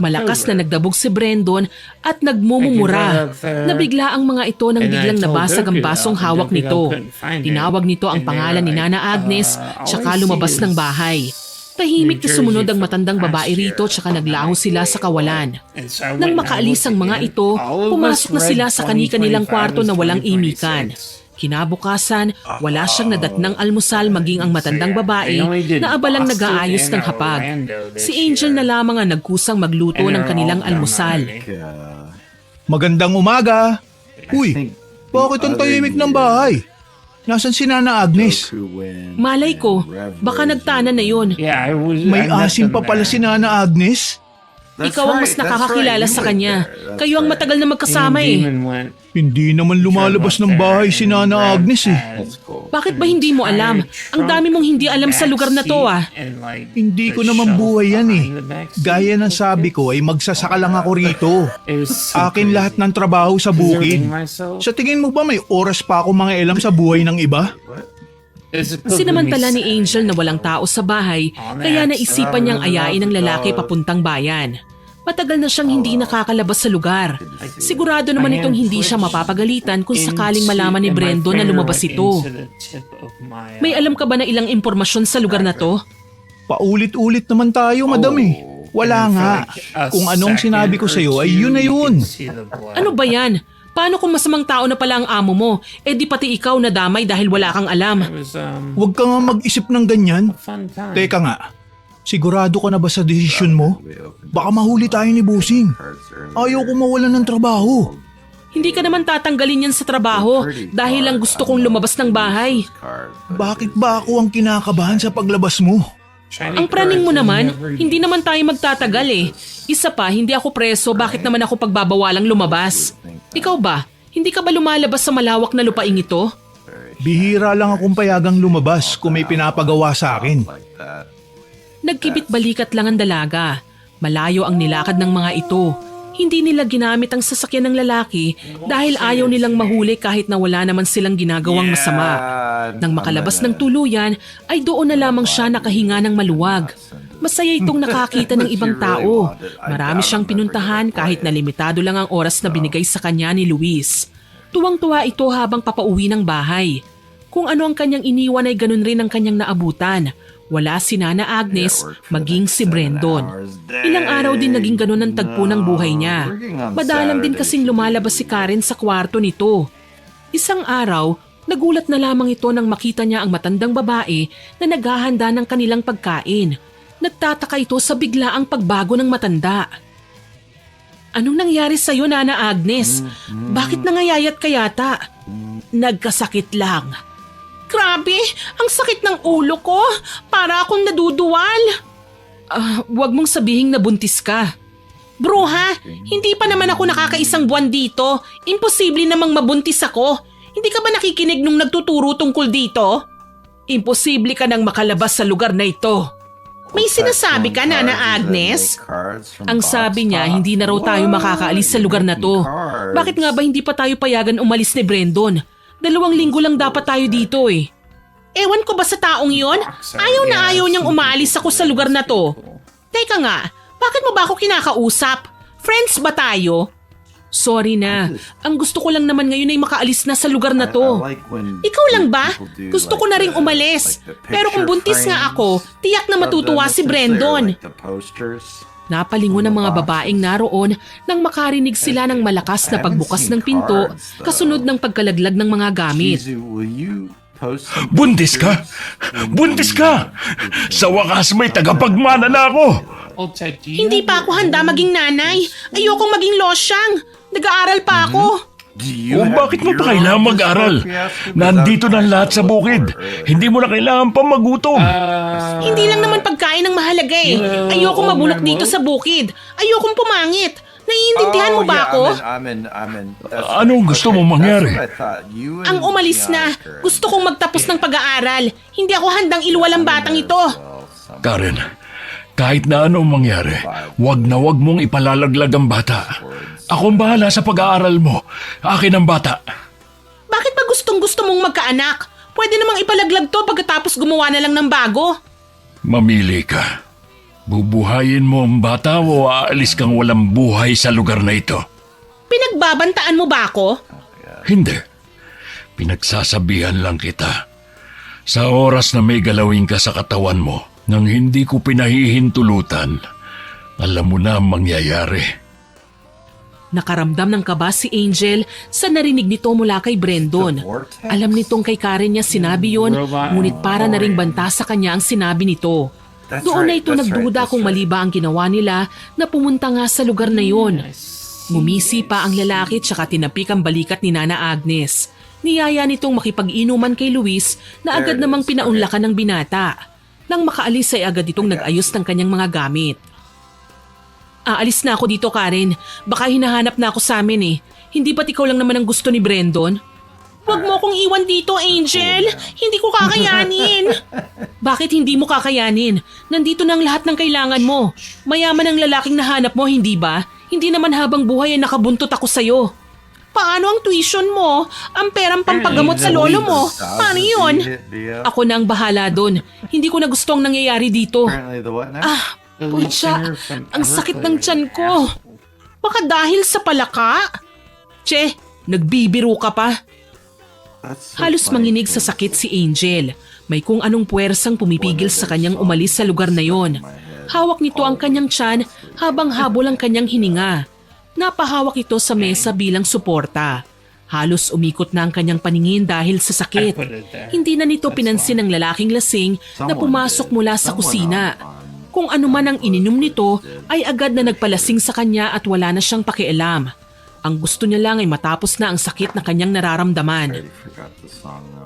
Malakas na nagdabog si Brandon at nagmumumura. Nabigla ang mga ito nang biglang nabasag ang basong hawak nito. Tinawag nito ang pangalan ni Nana Agnes tsaka lumabas ng bahay. Tahimik na sumunod ang matandang babae rito tsaka naglaho sila sa kawalan. Nang makaalis ang mga ito, pumasok na sila sa kani-kanilang kwarto na walang imikan. Kinabukasan, wala siyang nadatnang almusal maging ang matandang babae na abalang nag-aayos ng hapag. Si Angel na lamang ang nagkusang magluto ng kanilang almusal. Magandang umaga. Uy, bakit ang tahimik ng bahay? Nasaan si Nana Agnes? Malay ko, baka nagtanan na yun. May asim pa pala si Nana Agnes? Ikaw ang mas nakakakilala sa kanya. Kayo ang matagal na magkasama eh. Hindi naman lumalabas ng bahay si Nana Agnes eh. Bakit ba hindi mo alam? Ang dami mong hindi alam sa lugar na to ah. Hindi ko naman buhay yan eh. Gaya ng sabi ko ay magsasaka lang ako rito. Akin lahat ng trabaho sa bukid. Sa tingin mo ba may oras pa ako mga elam sa buhay ng iba? Sinamantala ni Angel na walang tao sa bahay, kaya naisipan niyang ayain ang lalaki papuntang bayan. Matagal na siyang hindi nakakalabas sa lugar. Sigurado naman itong hindi siya mapapagalitan kung sakaling malaman ni Brendo na lumabas ito. May alam ka ba na ilang impormasyon sa lugar na to? Paulit-ulit naman tayo, madam eh. Wala nga. Kung anong sinabi ko sa'yo ay yun na yun. Ano ba yan? Paano kung masamang tao na pala ang amo mo? Eh di pati ikaw nadamay dahil wala kang alam. Huwag ka nga mag-isip ng ganyan. Teka nga, sigurado ka na ba sa desisyon mo? Baka mahuli tayo ni Bossing. Ayaw ko mawalan ng trabaho. Hindi ka naman tatanggalin yan sa trabaho dahil lang gusto kong lumabas ng bahay. Bakit ba ako ang kinakabahan sa paglabas mo? Ang praning mo naman, hindi naman tayo magtatagal eh. Isa pa, hindi ako preso, bakit naman ako pagbabawalang lumabas? Ikaw ba? Hindi ka ba lumalabas sa malawak na lupaing ito? Bihira lang akong payagang lumabas kung may pinapagawa sa akin. Nagkibit balikat lang ang dalaga. Malayo ang nilakad ng mga ito. Hindi nila ginamit ang sasakyan ng lalaki dahil ayaw nilang mahuli kahit na wala naman silang ginagawang masama. Nang makalabas ng tuluyan ay doon na lamang siya nakahinga ng maluwag. Masaya itong nakakita ng ibang tao. Marami siyang pinuntahan kahit na limitado lang ang oras na binigay sa kanya ni Luis. Tuwang-tuwa ito habang papauwi ng bahay. Kung ano ang kanyang iniwan ay ganun rin ang kanyang naabutan. Wala si Nana Agnes, maging si Brendon. Ilang araw din naging ganun ang tagpo ng buhay niya. Madalang din kasing lumalabas si Karen sa kwarto nito. Isang araw, nagulat na lamang ito nang makita niya ang matandang babae na naghahanda ng kanilang pagkain. Nagtataka ito sa biglaang pagbago ng matanda. Anong nangyari sa'yo, Nana Agnes? Bakit nangayayat ka yata? Nagkasakit lang. Grabe, ang sakit ng ulo ko. Para akong naduduwal. Huwag mong sabihing nabuntis ka. Bruha, hindi pa naman ako nakakaisang buwan dito. Imposible namang mabuntis ako. Hindi ka ba nakikinig nung nagtuturo tungkol dito? Imposible ka nang makalabas sa lugar na ito. May sinasabi ka, Nana Agnes? Ang sabi niya, hindi na raw tayo makakaalis sa lugar na to. Bakit nga ba hindi pa tayo payagan umalis ni Brendon? 2 linggo lang dapat tayo dito eh. Ewan ko ba sa taong yon? Ayaw na ayaw niyang umaalis ako sa lugar na to. Teka nga, bakit mo ba ako kinakausap? Friends ba tayo? Sorry na. Ang gusto ko lang naman ngayon ay makaalis na sa lugar na to. Ikaw lang ba? Gusto ko na ring umalis. Pero kung buntis nga ako, tiyak na matutuwa si Brendon. Napalingon ang mga babaeng naroon nang makarinig sila ng malakas na pagbukas ng pinto kasunod ng pagkalaglag ng mga gamit. Buntis ka? Buntis ka! Sa wakas may tagapagmana na ako! Hindi pa ako handa maging nanay. Ayokong maging losyang. Nag-aaral pa ako. O bakit mo pa kailangan mag-aral? Nandito na lahat sa bukid. Hindi mo na kailangan pa magutom. Hindi lang naman pagkain ang mahalaga eh. Ayokong mabulok dito sa bukid. Ayokong pumangit. Naiintindihan mo ba ako? Anong gusto mong mangyari? Ang umalis na. Gusto kong magtapos ng pag-aaral. Hindi ako handang iluwal ang batang ito. Karen, kahit na anong mangyari, wag na wag mong ipalalaglag ang bata. Akong bahala sa pag-aaral mo. Akin ang bata. Bakit ba gustong gusto mong magkaanak? Pwede namang ipalaglag to pagkatapos gumawa na lang ng bago. Mamili ka. Bubuhayin mo ang bata o aalis kang walang buhay sa lugar na ito? Pinagbabantaan mo ba ako? Hindi. Pinagsasabihan lang kita. Sa oras na may galawin ka sa katawan mo, nang hindi ko pinahihintulutan, alam mo na ang mangyayari. Nakaramdam ng kaba si Angel sa narinig nito mula kay Brandon. Alam nitong kay Karen niya sinabi yon, ngunit para na ring banta sa kanya ang sinabi nito. Doon na ito nagduda kung mali ba ang ginawa nila na pumunta nga sa lugar na yon. Ngumisi pa ang lalaki tsaka tinapik ang balikat ni Nana Agnes. Niyaya nitong makipag-inuman kay Luis na agad namang pinaunlakan ng binata. Nang makaalis ay agad itong nag-ayos ng kanyang mga gamit. Aalis na ako dito, Karen. Baka hinahanap na ako sa amin eh. Hindi ba't ikaw lang naman ang gusto ni Brandon? Huwag mo akong iwan dito, Angel. Hindi ko kakayanin. Bakit hindi mo kakayanin? Nandito na ang lahat ng kailangan mo. Mayaman ang lalaking nahanap mo, hindi ba? Hindi naman habang buhay ay nakabuntot ako sa'yo. Paano ang tuition mo? Ang perang pampagamot sa lolo mo? Paano yun? Ako na ang bahala doon. Hindi ko na gusto ang nangyayari dito. Pucha, ang sakit ng tiyan ko. Baka dahil sa palaka? Che, nagbibiro ka pa. Halos manginig sa sakit si Angel. May kung anong puwersang pumipigil sa kanyang umalis sa lugar na yon. Hawak nito ang kanyang tiyan habang habol ang kanyang hininga. Napahawak ito sa mesa bilang suporta. Halos umikot na ang kanyang paningin dahil sa sakit. Hindi na nito pinansin ang lalaking lasing na pumasok mula sa kusina. Kung ano man ang ininom nito ay agad na nagpalasing sa kanya at wala na siyang pakialam. Ang gusto niya lang ay matapos na ang sakit na kanyang nararamdaman.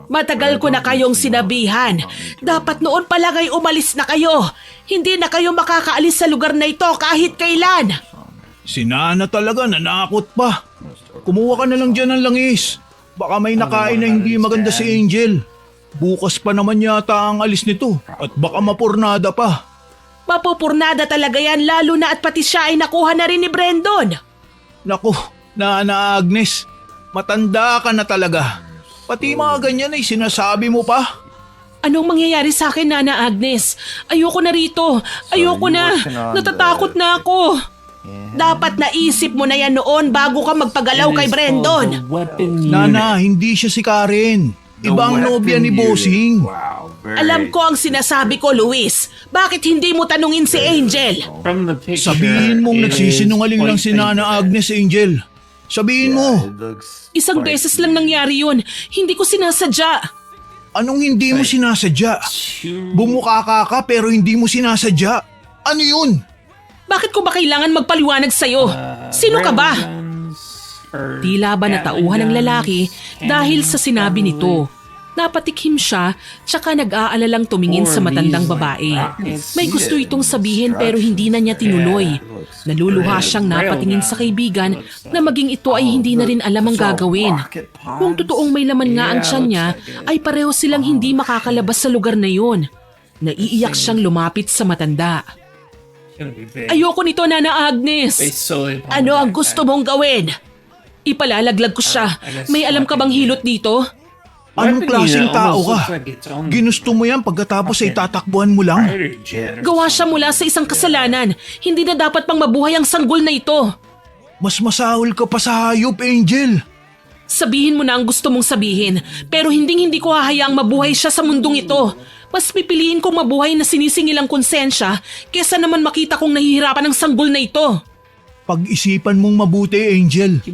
Matagal ko na kayong sinabihan. Dapat noon pa lang ay umalis na kayo. Hindi na kayo makakaalis sa lugar na ito kahit kailan. Si Nana talaga nanakot pa. Kumuha ka na lang dyan ng langis. Baka may nakain na hindi maganda si Angel. Bukas pa naman yata ang alis nito at baka mapurnada pa. Mapupurnada talaga yan lalo na at pati siya ay nakuha na rin ni Brandon. Naku, Nana Agnes, matanda ka na talaga. Pati mga ganyan ay sinasabi mo pa. Anong mangyayari sa akin, Nana Agnes? Ayoko na rito. Ayoko na. Natatakot na ako. Dapat naisip mo na yan noon bago ka magpagalaw kay Brandon. Nana, hindi siya si Karen. Ibang nobya ni Bossing. Alam ko ang sinasabi ko, Luis. Bakit hindi mo tanungin si Angel? Sabihin mong nagsisinungaling lang si Nana Agnes, Angel. Sabihin mo. Isang beses lang nangyari yun. Hindi ko sinasadya. Anong hindi mo sinasadya? Bumukha ka pero hindi mo sinasadya. Ano yun? Bakit ko ba kailangan magpaliwanag sa'yo? Sino ka ba? Tila ba natauhan ng lalaki dahil sa sinabi nito. Napatikhim siya tsaka nag-aalalang tumingin sa matandang babae. May gusto itong sabihin pero hindi na niya tinuloy. Naluluha siyang napatingin sa kaibigan na maging ito ay hindi na rin alam ang gagawin. Kung totoong may laman nga ang tiyan niya ay pareho silang hindi makakalabas sa lugar na yon. Naiiyak siyang lumapit sa matanda. Ayoko nito, Nana Agnes. Ano ang gusto mong gawin? Ipalalaglag ko siya. May alam ka bang hilot dito? Anong klaseng tao ka? Ginusto mo yan pagkatapos ay tatakbuhan mo lang? Gawa siya mula sa isang kasalanan. Hindi na dapat pang mabuhay ang sanggol na ito. Mas masahol ka pa sa hayop, Angel. Sabihin mo na ang gusto mong sabihin, pero hindi ko hahayaang mabuhay siya sa mundong ito. Mas pipiliin kong mabuhay na sinisingil ang konsensya kesa naman makita kong nahihirapan ang sanggol na ito. Pag-isipan mong mabuti, Angel.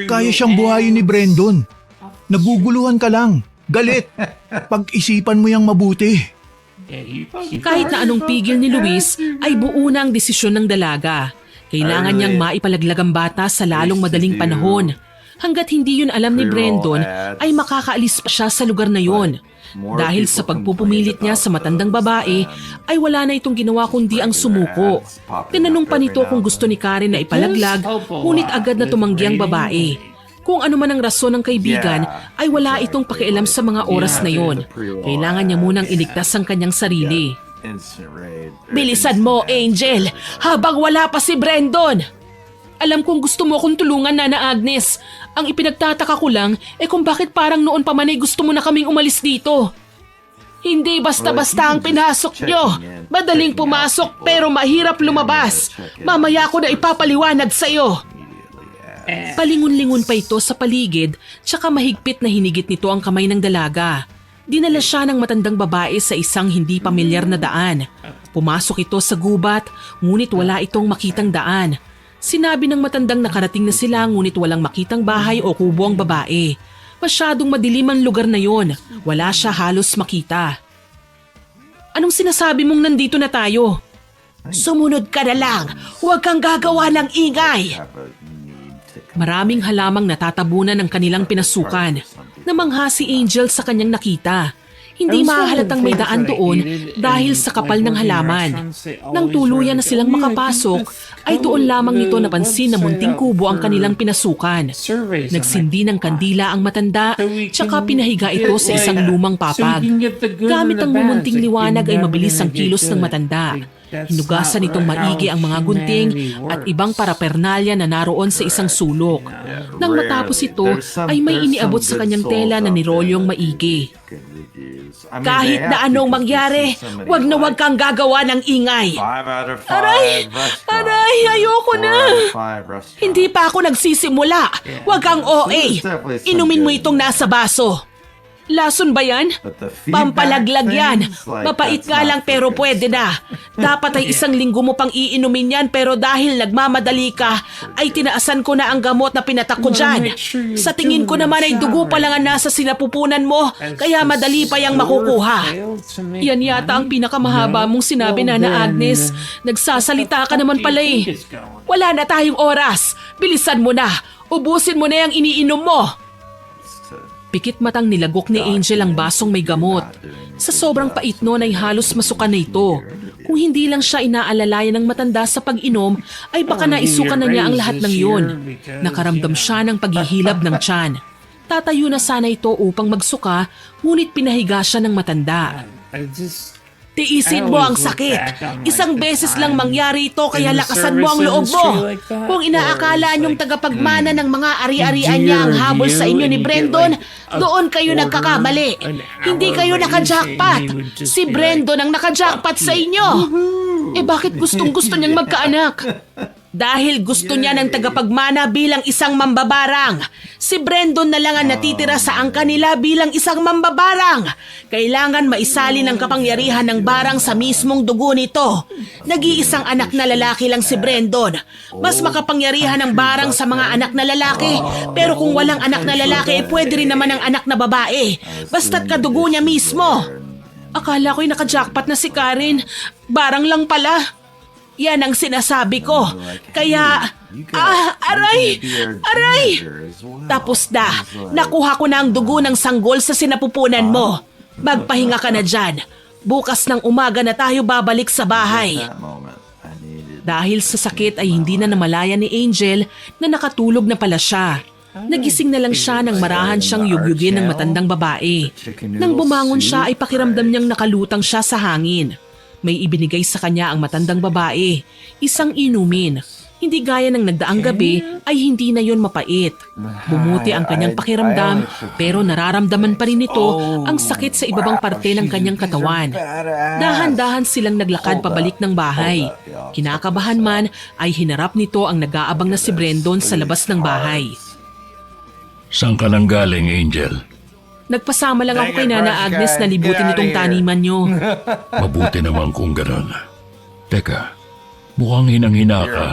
Kaya siyang buhayin ni Brandon. Naguguluhan ka lang. Galit. Pag-isipan mo yang mabuti. Kahit na anong pigil ni Luis ay buo na ang desisyon ng dalaga. Kailangan niyang maipalaglag ang bata sa lalong madaling panahon. Hanggat hindi yun alam ni Brandon ay makakaalis pa siya sa lugar na yon. Dahil sa pagpupumilit niya sa matandang babae ay wala na itong ginawa kundi ang sumuko. Tinanong pa nito kung gusto ni Karen na ipalaglag, ngunit agad na tumanggi ang babae. Kung ano man ang rason ng kaibigan ay wala itong pakialam sa mga oras na yon. Kailangan niya munang iligtas ang kanyang sarili. Bilisan mo, Angel, habang wala pa si Brandon. Alam kong gusto mo akong tulungan, Nana Agnes. Ang ipinagtataka ko lang kung bakit parang noon pa man ay gusto mo na kaming umalis dito. Hindi basta-basta ang pinasok nyo. Madaling pumasok pero mahirap lumabas. Mamaya ko na ipapaliwanag sa'yo. Palingon-lingon pa ito sa paligid tsaka mahigpit na hinigit nito ang kamay ng dalaga. Dinala siya ng matandang babae sa isang hindi pamilyar na daan. Pumasok ito sa gubat ngunit wala itong makitang daan. Sinabi ng matandang nakarating na sila ngunit walang makitang bahay o kubo ang babae. Masyadong madilim ang lugar na yon. Wala siya halos makita. Anong sinasabi mong nandito na tayo? Sumunod ka na lang. Huwag kang gagawa ng ingay. Maraming halamang natatabunan ng kanilang pinasukan. Namangha si Angel sa kanyang nakita. Hindi mahahalatang may daan doon dahil sa kapal ng halaman. Nang tuluyan na silang makapasok, ay doon lamang nito napansin na munting kubo ang kanilang pinasukan. Nagsindi ng kandila ang matanda, tsaka pinahiga ito sa isang lumang papag. Gamit ang mumunting liwanag ay mabilis ang kilos ng matanda. Hinugasan nitong maigi ang mga gunting at ibang parapernalya na naroon sa isang sulok. Nang matapos ito, ay may iniabot sa kanyang tela na nirolyong maigi. Kahit na anong mangyari, wag na wag kang gagawa ng ingay. Aray! Aray! Ayoko na! Hindi pa ako nagsisimula. Wag kang OA. Inumin mo itong nasa baso. Lason ba yan? Pampalaglag yan. Mapait nga lang pero pwede na. Dapat ay 1 linggo mo pang iinumin yan pero dahil nagmamadali ka, ay tinaasan ko na ang gamot na pinatak ko dyan. Sa tingin ko naman ay dugo pa lang ang nasa sinapupunan mo, kaya madali pa yang makukuha. Yan yata ang pinakamahaba mong sinabi, Nana Agnes. Nagsasalita ka naman pala eh. Wala na tayong oras. Bilisan mo na. Ubusin mo na yung iniinom mo. Pikit matang nilagok ni Angel ang basong may gamot. Sa sobrang pait noon ay halos masuka na ito. Kung hindi lang siya inaalalayan ng matanda sa pag-inom, ay baka naisukan na niya ang lahat ng yun. Nakaramdam siya ng paghihilab ng tiyan. Tatayo na sana ito upang magsuka, ngunit pinahiga siya ng matanda. Tiisin mo ang sakit. 1 beses lang mangyari ito kaya lakasan mo ang loob mo. Kung inaakala niyong tagapagmana ng mga ari-arian niya ang habol sa inyo ni Brandon, doon kayo nagkakamali. Hindi kayo naka-jackpot. Si Brandon ang naka-jackpot sa inyo. Eh bakit gustong-gusto niyang magkaanak? Dahil gusto niya ng tagapagmana bilang isang mambabarang. Si Brandon na lang ang natitira sa angka nila bilang isang mambabarang. Kailangan maisalin ang kapangyarihan ng barang sa mismong dugo nito. Nag-iisang anak na lalaki lang si Brandon. Mas makapangyarihan ng barang sa mga anak na lalaki. Pero kung walang anak na lalaki, pwede rin naman ang anak na babae. Basta't kadugo niya mismo. Akala ko'y naka-jackpot na si Karen. Barang lang pala. Yan ang sinasabi ko. Kaya, aray! Aray! Tapos na, nakuha ko na ang dugo ng sanggol sa sinapupunan mo. Magpahinga ka na dyan. Bukas ng umaga na tayo babalik sa bahay. Dahil sa sakit ay hindi na namalayan ni Angel na nakatulog na pala siya. Nagising na lang siya nang marahan siyang yugyugin ng matandang babae. Nang bumangon siya ay pakiramdam niyang nakalutang siya sa hangin. May ibinigay sa kanya ang matandang babae, isang inumin. Hindi gaya ng nagdaang gabi ay hindi na yon mapait. Bumuti ang kanyang pakiramdam pero nararamdaman pa rin nito ang sakit sa ibabang parte ng kanyang katawan. Dahan-dahan silang naglakad pabalik ng bahay. Kinakabahan man ay hinarap nito ang nag-aabang na si Brandon sa labas ng bahay. Saan ka nang galing, Angel? Nagpasama lang ako kay Nana Agnes na libutin itong taniman niyo. Mabuti naman kung gano'n. Teka, mukhang hinang-hina ka.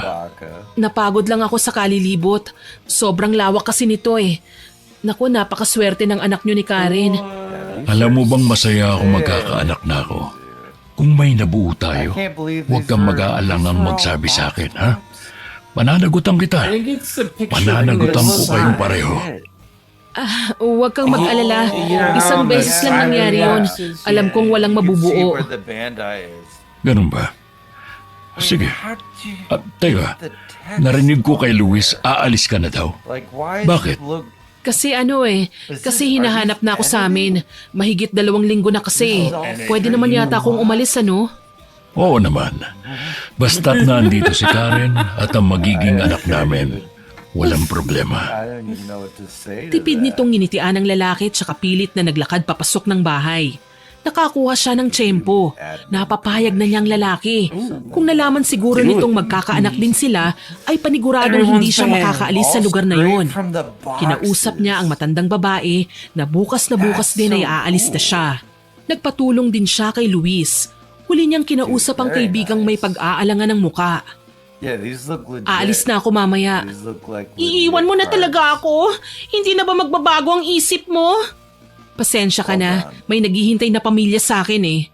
Napagod lang ako sa kalilibot. Sobrang lawak kasi nito eh. Naku, napakaswerte ng anak niyo ni Karen. Alam mo bang masaya akong magkakaanak na ako? Kung may nabuo tayo, huwag kang mag-aalangang magsabi sa akin, ha? Pananagutan kita. Pananagutan ko kayong pareho. Huwag kang mag-alala. Isang beses lang nangyari yun. Alam kong walang mabubuo. Ganun ba? Sige. Teka, narinig ko kay Luis, aalis ka na daw. Bakit? Kasi kasi hinahanap na ako sa amin. Mahigit 2 linggo na kasi. Pwede naman yata akong umalis, ano? Oo naman. Basta't nandito si Karen at ang magiging anak namin. Walang problema. Tipid nitong nginitian ng lalaki tsaka pilit na naglakad papasok ng bahay. Nakakuha siya ng tiyempo. Napapayag na niyang lalaki. Kung nalaman siguro nitong magkakaanak din sila, ay paniguradong hindi siya makakaalis sa lugar na yun. Kinausap niya ang matandang babae na bukas din ay aalis na siya. Nagpatulong din siya kay Luis. Huli niyang kinausap ang kaibigang may pag-aalangan ng muka. Aalis na ako mamaya. Iiwan mo na talaga ako? Hindi na ba magbabago ang isip mo? Pasensya ka na, may naghihintay na pamilya sa akin eh.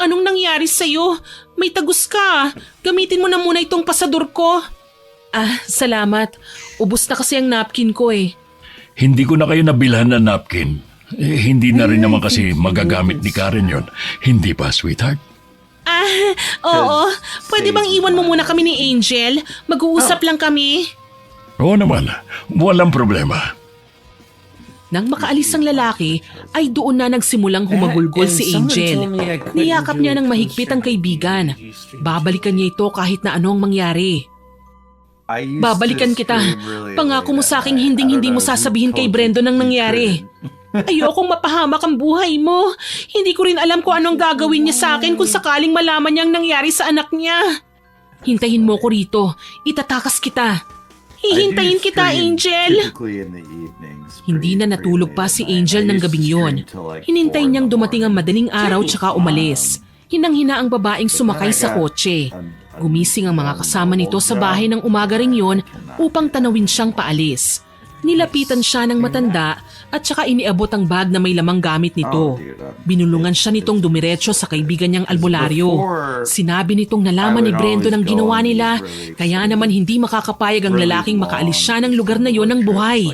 Anong nangyari sa'yo? May tagus ka. Gamitin mo na muna itong pasador ko. Salamat. Ubus na kasi ang napkin ko eh. Hindi ko na kayo nabilhan ng napkin. Hindi na rin naman kasi magagamit ni Karen yon. Hindi ba, sweetheart? Oo. Pwede bang iwan mo muna kami ni Angel? Mag-uusap lang kami. Oo naman. Walang problema. Nang makaalis ang lalaki, ay doon na nagsimulang humagulgol si Angel. Niyakap niya ng mahigpit ang kaibigan. Babalikan niya ito kahit na ano ang mangyari. Babalikan kita. Pangako mo sa aking hinding-hindi mo sasabihin kay Brendon ang nangyari. Ayokong mapahamak ang buhay mo. Hindi ko rin alam kung anong gagawin niya sa akin kung sakaling malaman niyang nangyari sa anak niya. Hintayin mo ko rito. Itatakas kita. Hihintayin kita, Angel. Hindi na natulog pa si Angel ng gabing yon. Hinintay niyang dumating ang madaling araw tsaka umalis. Hinang-hina ang babaeng sumakay sa kotse. Gumising ang mga kasama nito sa bahay ng umaga ring yon upang tanawin siyang paalis. Nilapitan siya ng matanda at saka iniabot ang bag na may lamang gamit nito. Binulungan siya nitong dumiretso sa kaibigan niyang albularyo. Sinabi nitong nalaman ni Brendon ang ginawa nila, kaya naman hindi makakapayag ang lalaking makaalis siya ng lugar na yon ng buhay.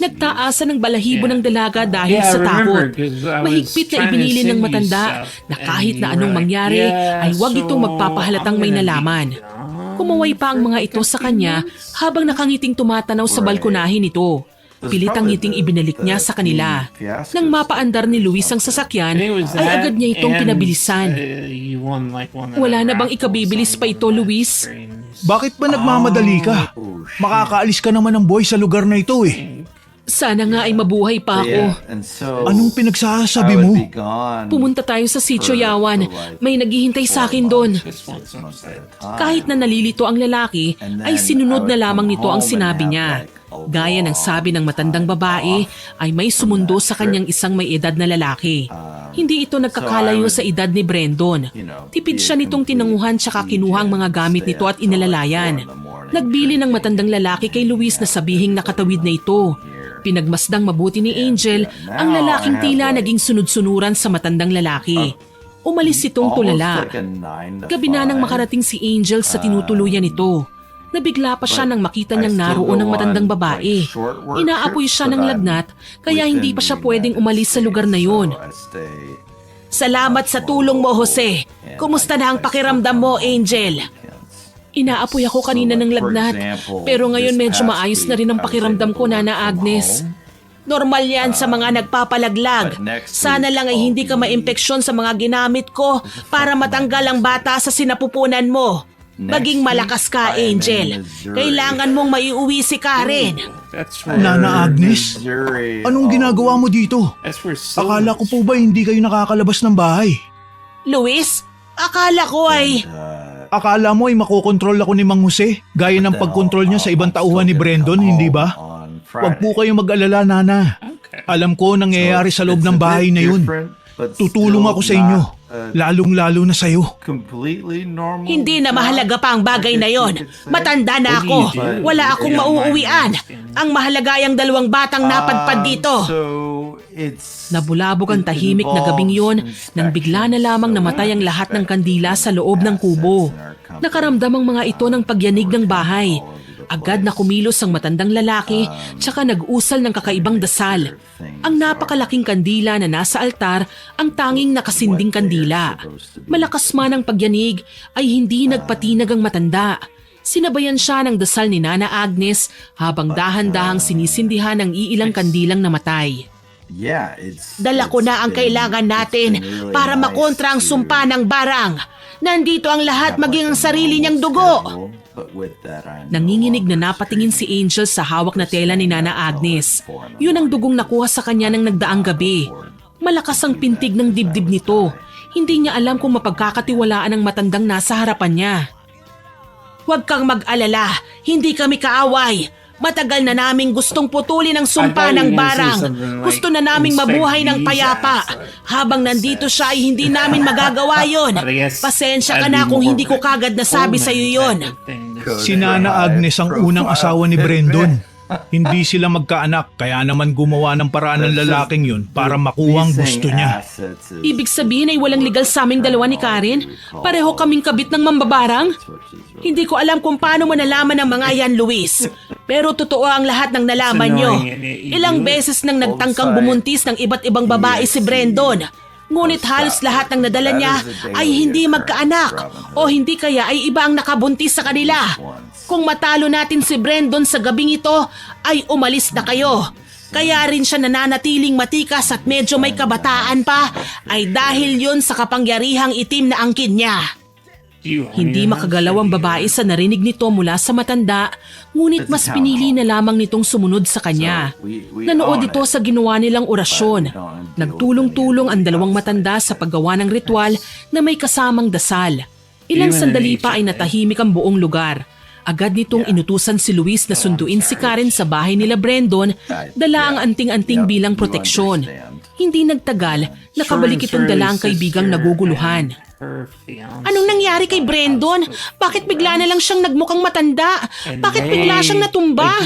Nagtaasan ng balahibo ng dalaga dahil sa takot. Mahigpit na ibinili ng matanda na kahit na anong mangyari ay huwag itong magpapahalatang may nalaman. Kumaway pa ang mga ito sa kanya habang nakangiting tumatanaw sa balkonahe nito. Pilit ang ngiting ibinalik niya sa kanila. Nang mapaandar ni Luis ang sasakyan, ay agad niya itong pinabilisan. Wala na bang ikabibilis pa ito, Luis? Bakit ba nagmamadali ka? Makakaalis ka naman ng boy sa lugar na ito eh. Sana nga ay mabuhay pa ako. Anong pinagsasabi mo? Pumunta tayo sa Sitio Yawan. May naghihintay sa akin doon. Kahit na nalilito ang lalaki, ay sinunod na lamang nito ang sinabi niya. Gaya ng sabi ng matandang babae, ay may sumundo sa kanyang isang may edad na lalaki. Hindi ito nagkakalayo sa edad ni Brendon. Tipid siya nitong tinanguhan tsaka kinuha ang mga gamit nito at inalalayan. Nagbili ng matandang lalaki kay Luis na sabihing nakatawid na ito. Pinagmasdang mabuti ni Angel ang lalaking tila naging sunod-sunuran sa matandang lalaki. Umalis itong tulala. Gabi na nang makarating si Angel sa tinutuluyan nito. Nabigla pa siya nang makita niyang naroon ang matandang babae. Inaapoy siya ng lagnat kaya hindi pa siya pwedeng umalis sa lugar na yun. Salamat sa tulong mo, Jose. Kumusta na ang pakiramdam mo, Angel? Inaapoy ako kanina ng lagnat, pero ngayon medyo maayos na rin ang pakiramdam ko, Nana Agnes. Normal yan sa mga nagpapalaglag. Sana lang ay hindi ka maimpeksyon sa mga ginamit ko para matanggal ang bata sa sinapupunan mo. Maging malakas ka, Angel. Kailangan mong maiuwi si Karen. Nana Agnes, anong ginagawa mo dito? Akala ko po ba hindi kayo nakakalabas ng bahay? Luis, akala ko ay... Akala mo ay makokontrol ako ni Mang Jose, gaya ng pagkontrol niya sa ibang tauhan ni Brendon, hindi ba? Huwag po kayong mag-alala, Nana. Alam ko nangyayari sa loob ng bahay na yun. Tutulong ako sa inyo, lalong-lalo na sa'yo. Hindi na mahalaga pa ang bagay na yon. Matanda na ako. Wala akong mauuwian. Ang mahalaga ay ang dalawang batang napadpad dito. Nabulabog ang tahimik na gabing yon nang bigla na lamang namatay ang lahat ng kandila sa loob ng kubo. Nakaramdam ang mga ito ng pagyanig ng bahay. Agad na kumilos ang matandang lalaki tsaka nag-usal ng kakaibang dasal. Ang napakalaking kandila na nasa altar ang tanging nakasinding kandila. Malakas man ang pagyanig ay hindi nagpatinag ang matanda. Sinabayan siya ng dasal ni Nana Agnes habang dahan-dahang sinisindihan ang iilang kandilang namatay. Dala ko na ang kailangan natin para makontra ang sumpa ng barang. Nandito ang lahat maging ang sarili niyang dugo. Nanginginig na napatingin si Angel sa hawak na tela ni Nana Agnes. Yun ang dugong nakuha sa kanya ng nagdaang gabi. Malakas ang pintig ng dibdib nito. Hindi niya alam kung mapagkakatiwalaan ang matandang nasa harapan niya. Huwag kang mag-alala, hindi kami kaaway. Matagal na naming gustong putulin ang sumpa ng barang. Gusto na naming mabuhay ng payapa. Habang nandito siya ay hindi namin magagawa yon. Pasensya ka na kung hindi ko kagad nasabi sa iyo yon. Si Nana Agnes ang unang asawa ni Brandon. Hindi sila magkaanak, kaya naman gumawa ng paraan ng lalaking yun para makuha ang gusto niya. Ibig sabihin ay walang legal sa aming dalawa ni Karen? Pareho kaming kabit ng mambabarang? Hindi ko alam kung paano mo nalaman ang mga yan, Luis. Pero totoo ang lahat ng nalaman nyo. Ilang beses nang nagtangkang bumuntis ng iba't ibang babae si Brandon. Ngunit halos lahat ng nadala niya ay hindi magkaanak o hindi kaya ay iba ang nakabuntis sa kanila. Kung matalo natin si Brandon sa gabing ito, ay umalis na kayo. Kaya rin siya nananatiling matikas at medyo may kabataan pa ay dahil yun sa kapangyarihang itim na angkin niya. Hindi makagalaw ang babae sa narinig nito mula sa matanda, ngunit mas pinili na lamang nitong sumunod sa kanya. Nanood ito sa ginawa nilang orasyon. Nagtulong-tulong ang dalawang matanda sa paggawa ng ritual na may kasamang dasal. Ilang sandali pa ay natahimik ang buong lugar. Agad nitong inutusan si Luis na sunduin si Karen sa bahay nila Brandon, dala ang anting-anting bilang proteksyon. Hindi nagtagal, nakabalik itong dala ang kaibigang naguguluhan. Anong nangyari kay Brandon? Bakit bigla na lang siyang nagmukhang matanda? Bakit bigla siyang natumba?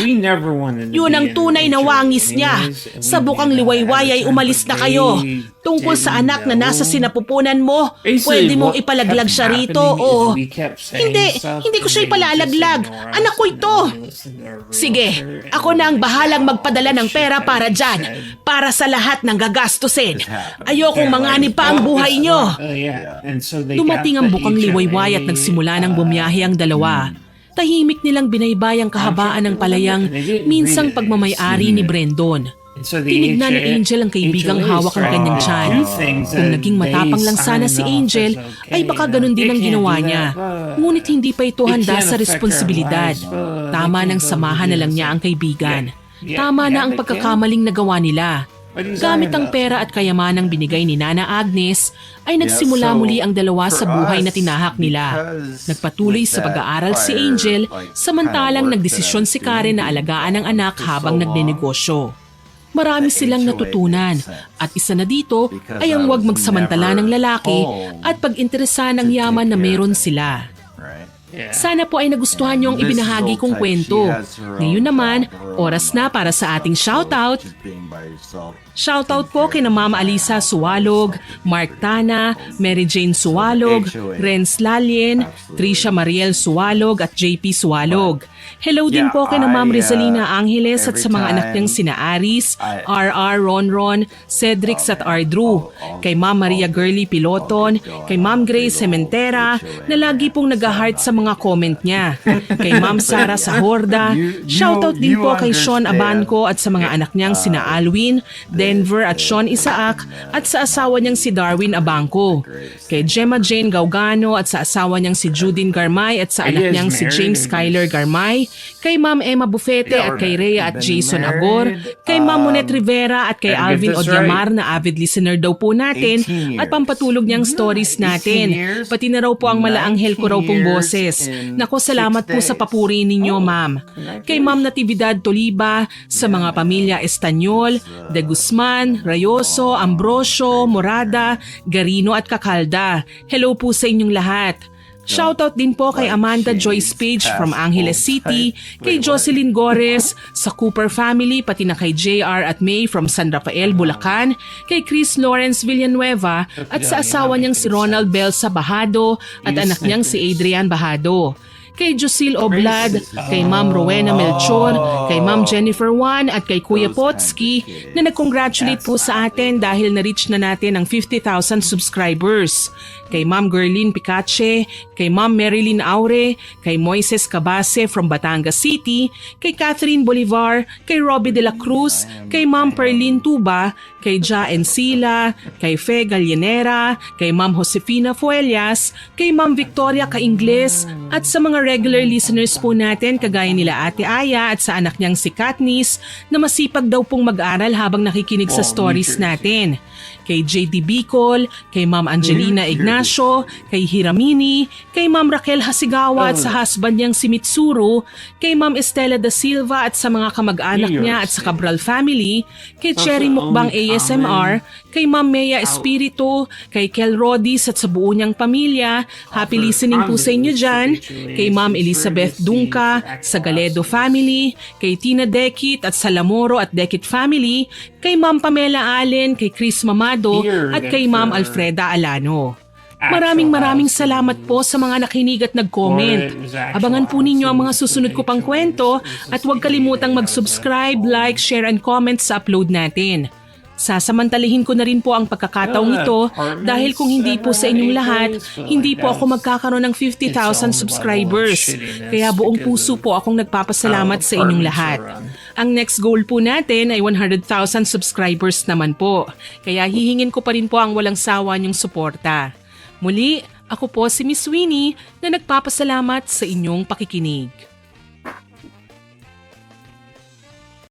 Yun ang tunay na wangis niya. Sa bukang liwayway ay umalis na kayo. Tungkol sa anak na nasa sinapupunan mo, pwede mong ipalaglag siya rito o... Hindi ko siya ipalalaglag. Anak ko ito. Sige, ako na ang bahalang magpadala ng pera para dyan. Para sa lahat ng gagastusin. Ayokong manganib pa ang buhay niyo. Dumating ang bukang liwayway at nagsimula ng bumiyahe ang dalawa. Tahimik nilang binaybay ang kahabaan ng palayang minsang pagmamayari ni Brandon. Tinignan ni Angel ang kaibigang hawak ang kanyang tiyan. Kung naging matapang lang sana si Angel, ay baka ganun din ang ginawa niya. Ngunit hindi pa ito handa sa responsibilidad. Tama nang samahan na lang niya ang kaibigan. Tama na ang pagkakamaling nagawa nila. Gamit ang pera at kayamanang binigay ni Nana Agnes, ay nagsimula muli ang dalawa sa buhay na tinahak nila. Nagpatuloy sa pag-aaral si Angel, samantalang nagdesisyon si Karen na alagaan ang anak habang nagnenegosyo. Marami silang natutunan at isa na dito ay ang huwag magsamantala ng lalaki at pag-interesan ng yaman na meron sila. Sana po ay nagustuhan niyo ang ibinahagi kong kwento. Ngayon naman, oras na para sa ating shoutout. Shoutout po kina Ma'am Alisa Suwalog, Mark Tana, Mary Jane Suwalog, Renz Lalien, Trisha Mariel Suwalog at JP Suwalog. Hello din po kina Ma'am Rizalina Angeles at sa mga anak niyang sina Aris, RR Ronron, Cedric at Ardru, kay Ma'am Maria Girly Piloton, kay Ma'am Grace Sementera na lagi pong nag-heart sa mga comment niya, kay Ma'am Sara Sahorda, shoutout din po kay Sean Abanco at sa mga anak niyang sina Alwin, Denver at Sean Isaac at sa asawa niyang si Darwin Abanco, kay Gemma Jane Gaugano at sa asawa niyang si Judin Garmay at sa anak niyang si James Skyler Garmay, kay Ma'am Emma Bufete at kay Rhea at Jason Agor, kay Ma'am Monet Rivera at kay Alvin Odyamar na avid listener daw po natin at pampatulog niyang stories natin. Pati na raw po ang malaanghel ko raw pong boses. Nako, salamat po sa papuri ninyo, ma'am. Kay Ma'am Natividad Toliba, sa mga pamilya Estanyol, De Guzman, Rayoso, Ambrosio, Morada, Garino at Kakalda. Hello po sa inyong lahat. Shoutout din po kay Amanda Joyce Page from Angeles City, kay Jocelyn Gores, sa Cooper family, pati na kay JR at May from San Rafael, Bulacan, kay Chris Lawrence Villanueva at sa asawa niyang si Ronald Belsa Bahado at anak niyang si Adrian Bahado, kay Josil Oblad, kay Ma'am Rowena Melchor, kay Ma'am Jennifer Juan at kay Kuya Potsky na nag-congratulate po sa atin dahil na-reach na natin ang 50,000 subscribers. Kay Ma'am Gerlin Picache, kay Ma'am Marilyn Aure, kay Moises Cabase from Batangas City, kay Catherine Bolivar, kay Robbie de la Cruz, kay Ma'am Perlin Tuba, kay Ja Encila, kay Fe Gallinera, kay Ma'am Josefina Fuelias, kay Ma'am Victoria Caingles, at sa mga regular listeners po natin kagaya nila Ate Aya at sa anak niyang si Katniss na masipag daw pong mag-aral habang nakikinig sa stories natin. Kay JD Bicol, kay Ma'am Angelina Ignacio, kay Hiramini, kay Ma'am Raquel Hasigawa at sa husband niyang si Mitsuru, kay Ma'am Estela da Silva at sa mga kamag-anak niya at sa Cabral family, kay Cherry Mukbang ASMR, kay Ma'am Mea Espiritu, kay Kel Rodis at sa buo niyang pamilya. Happy listening po sa inyo dyan. Kay Ma'am Elizabeth Dunca, sa Galedo family, kay Tina Dekit at sa Lamoro at Dekit family, kay Ma'am Pamela Allen, kay Chris Mamado at kay Ma'am Alfreda Alano. Maraming salamat po sa mga nakinig at nag-comment. Abangan po ninyo ang mga susunod ko pang kwento at huwag kalimutang mag-subscribe, like, share and comment sa upload natin. Sasamantalihin ko na rin po ang pagkakataong ito dahil kung hindi po sa inyong lahat, hindi po ako magkakaroon ng 50,000 subscribers. Kaya buong puso po akong nagpapasalamat sa inyong lahat. Ang next goal po natin ay 100,000 subscribers naman po. Kaya hihingin ko pa rin po ang walang sawa niyong suporta. Muli, ako po si Miss Winnie na nagpapasalamat sa inyong pakikinig.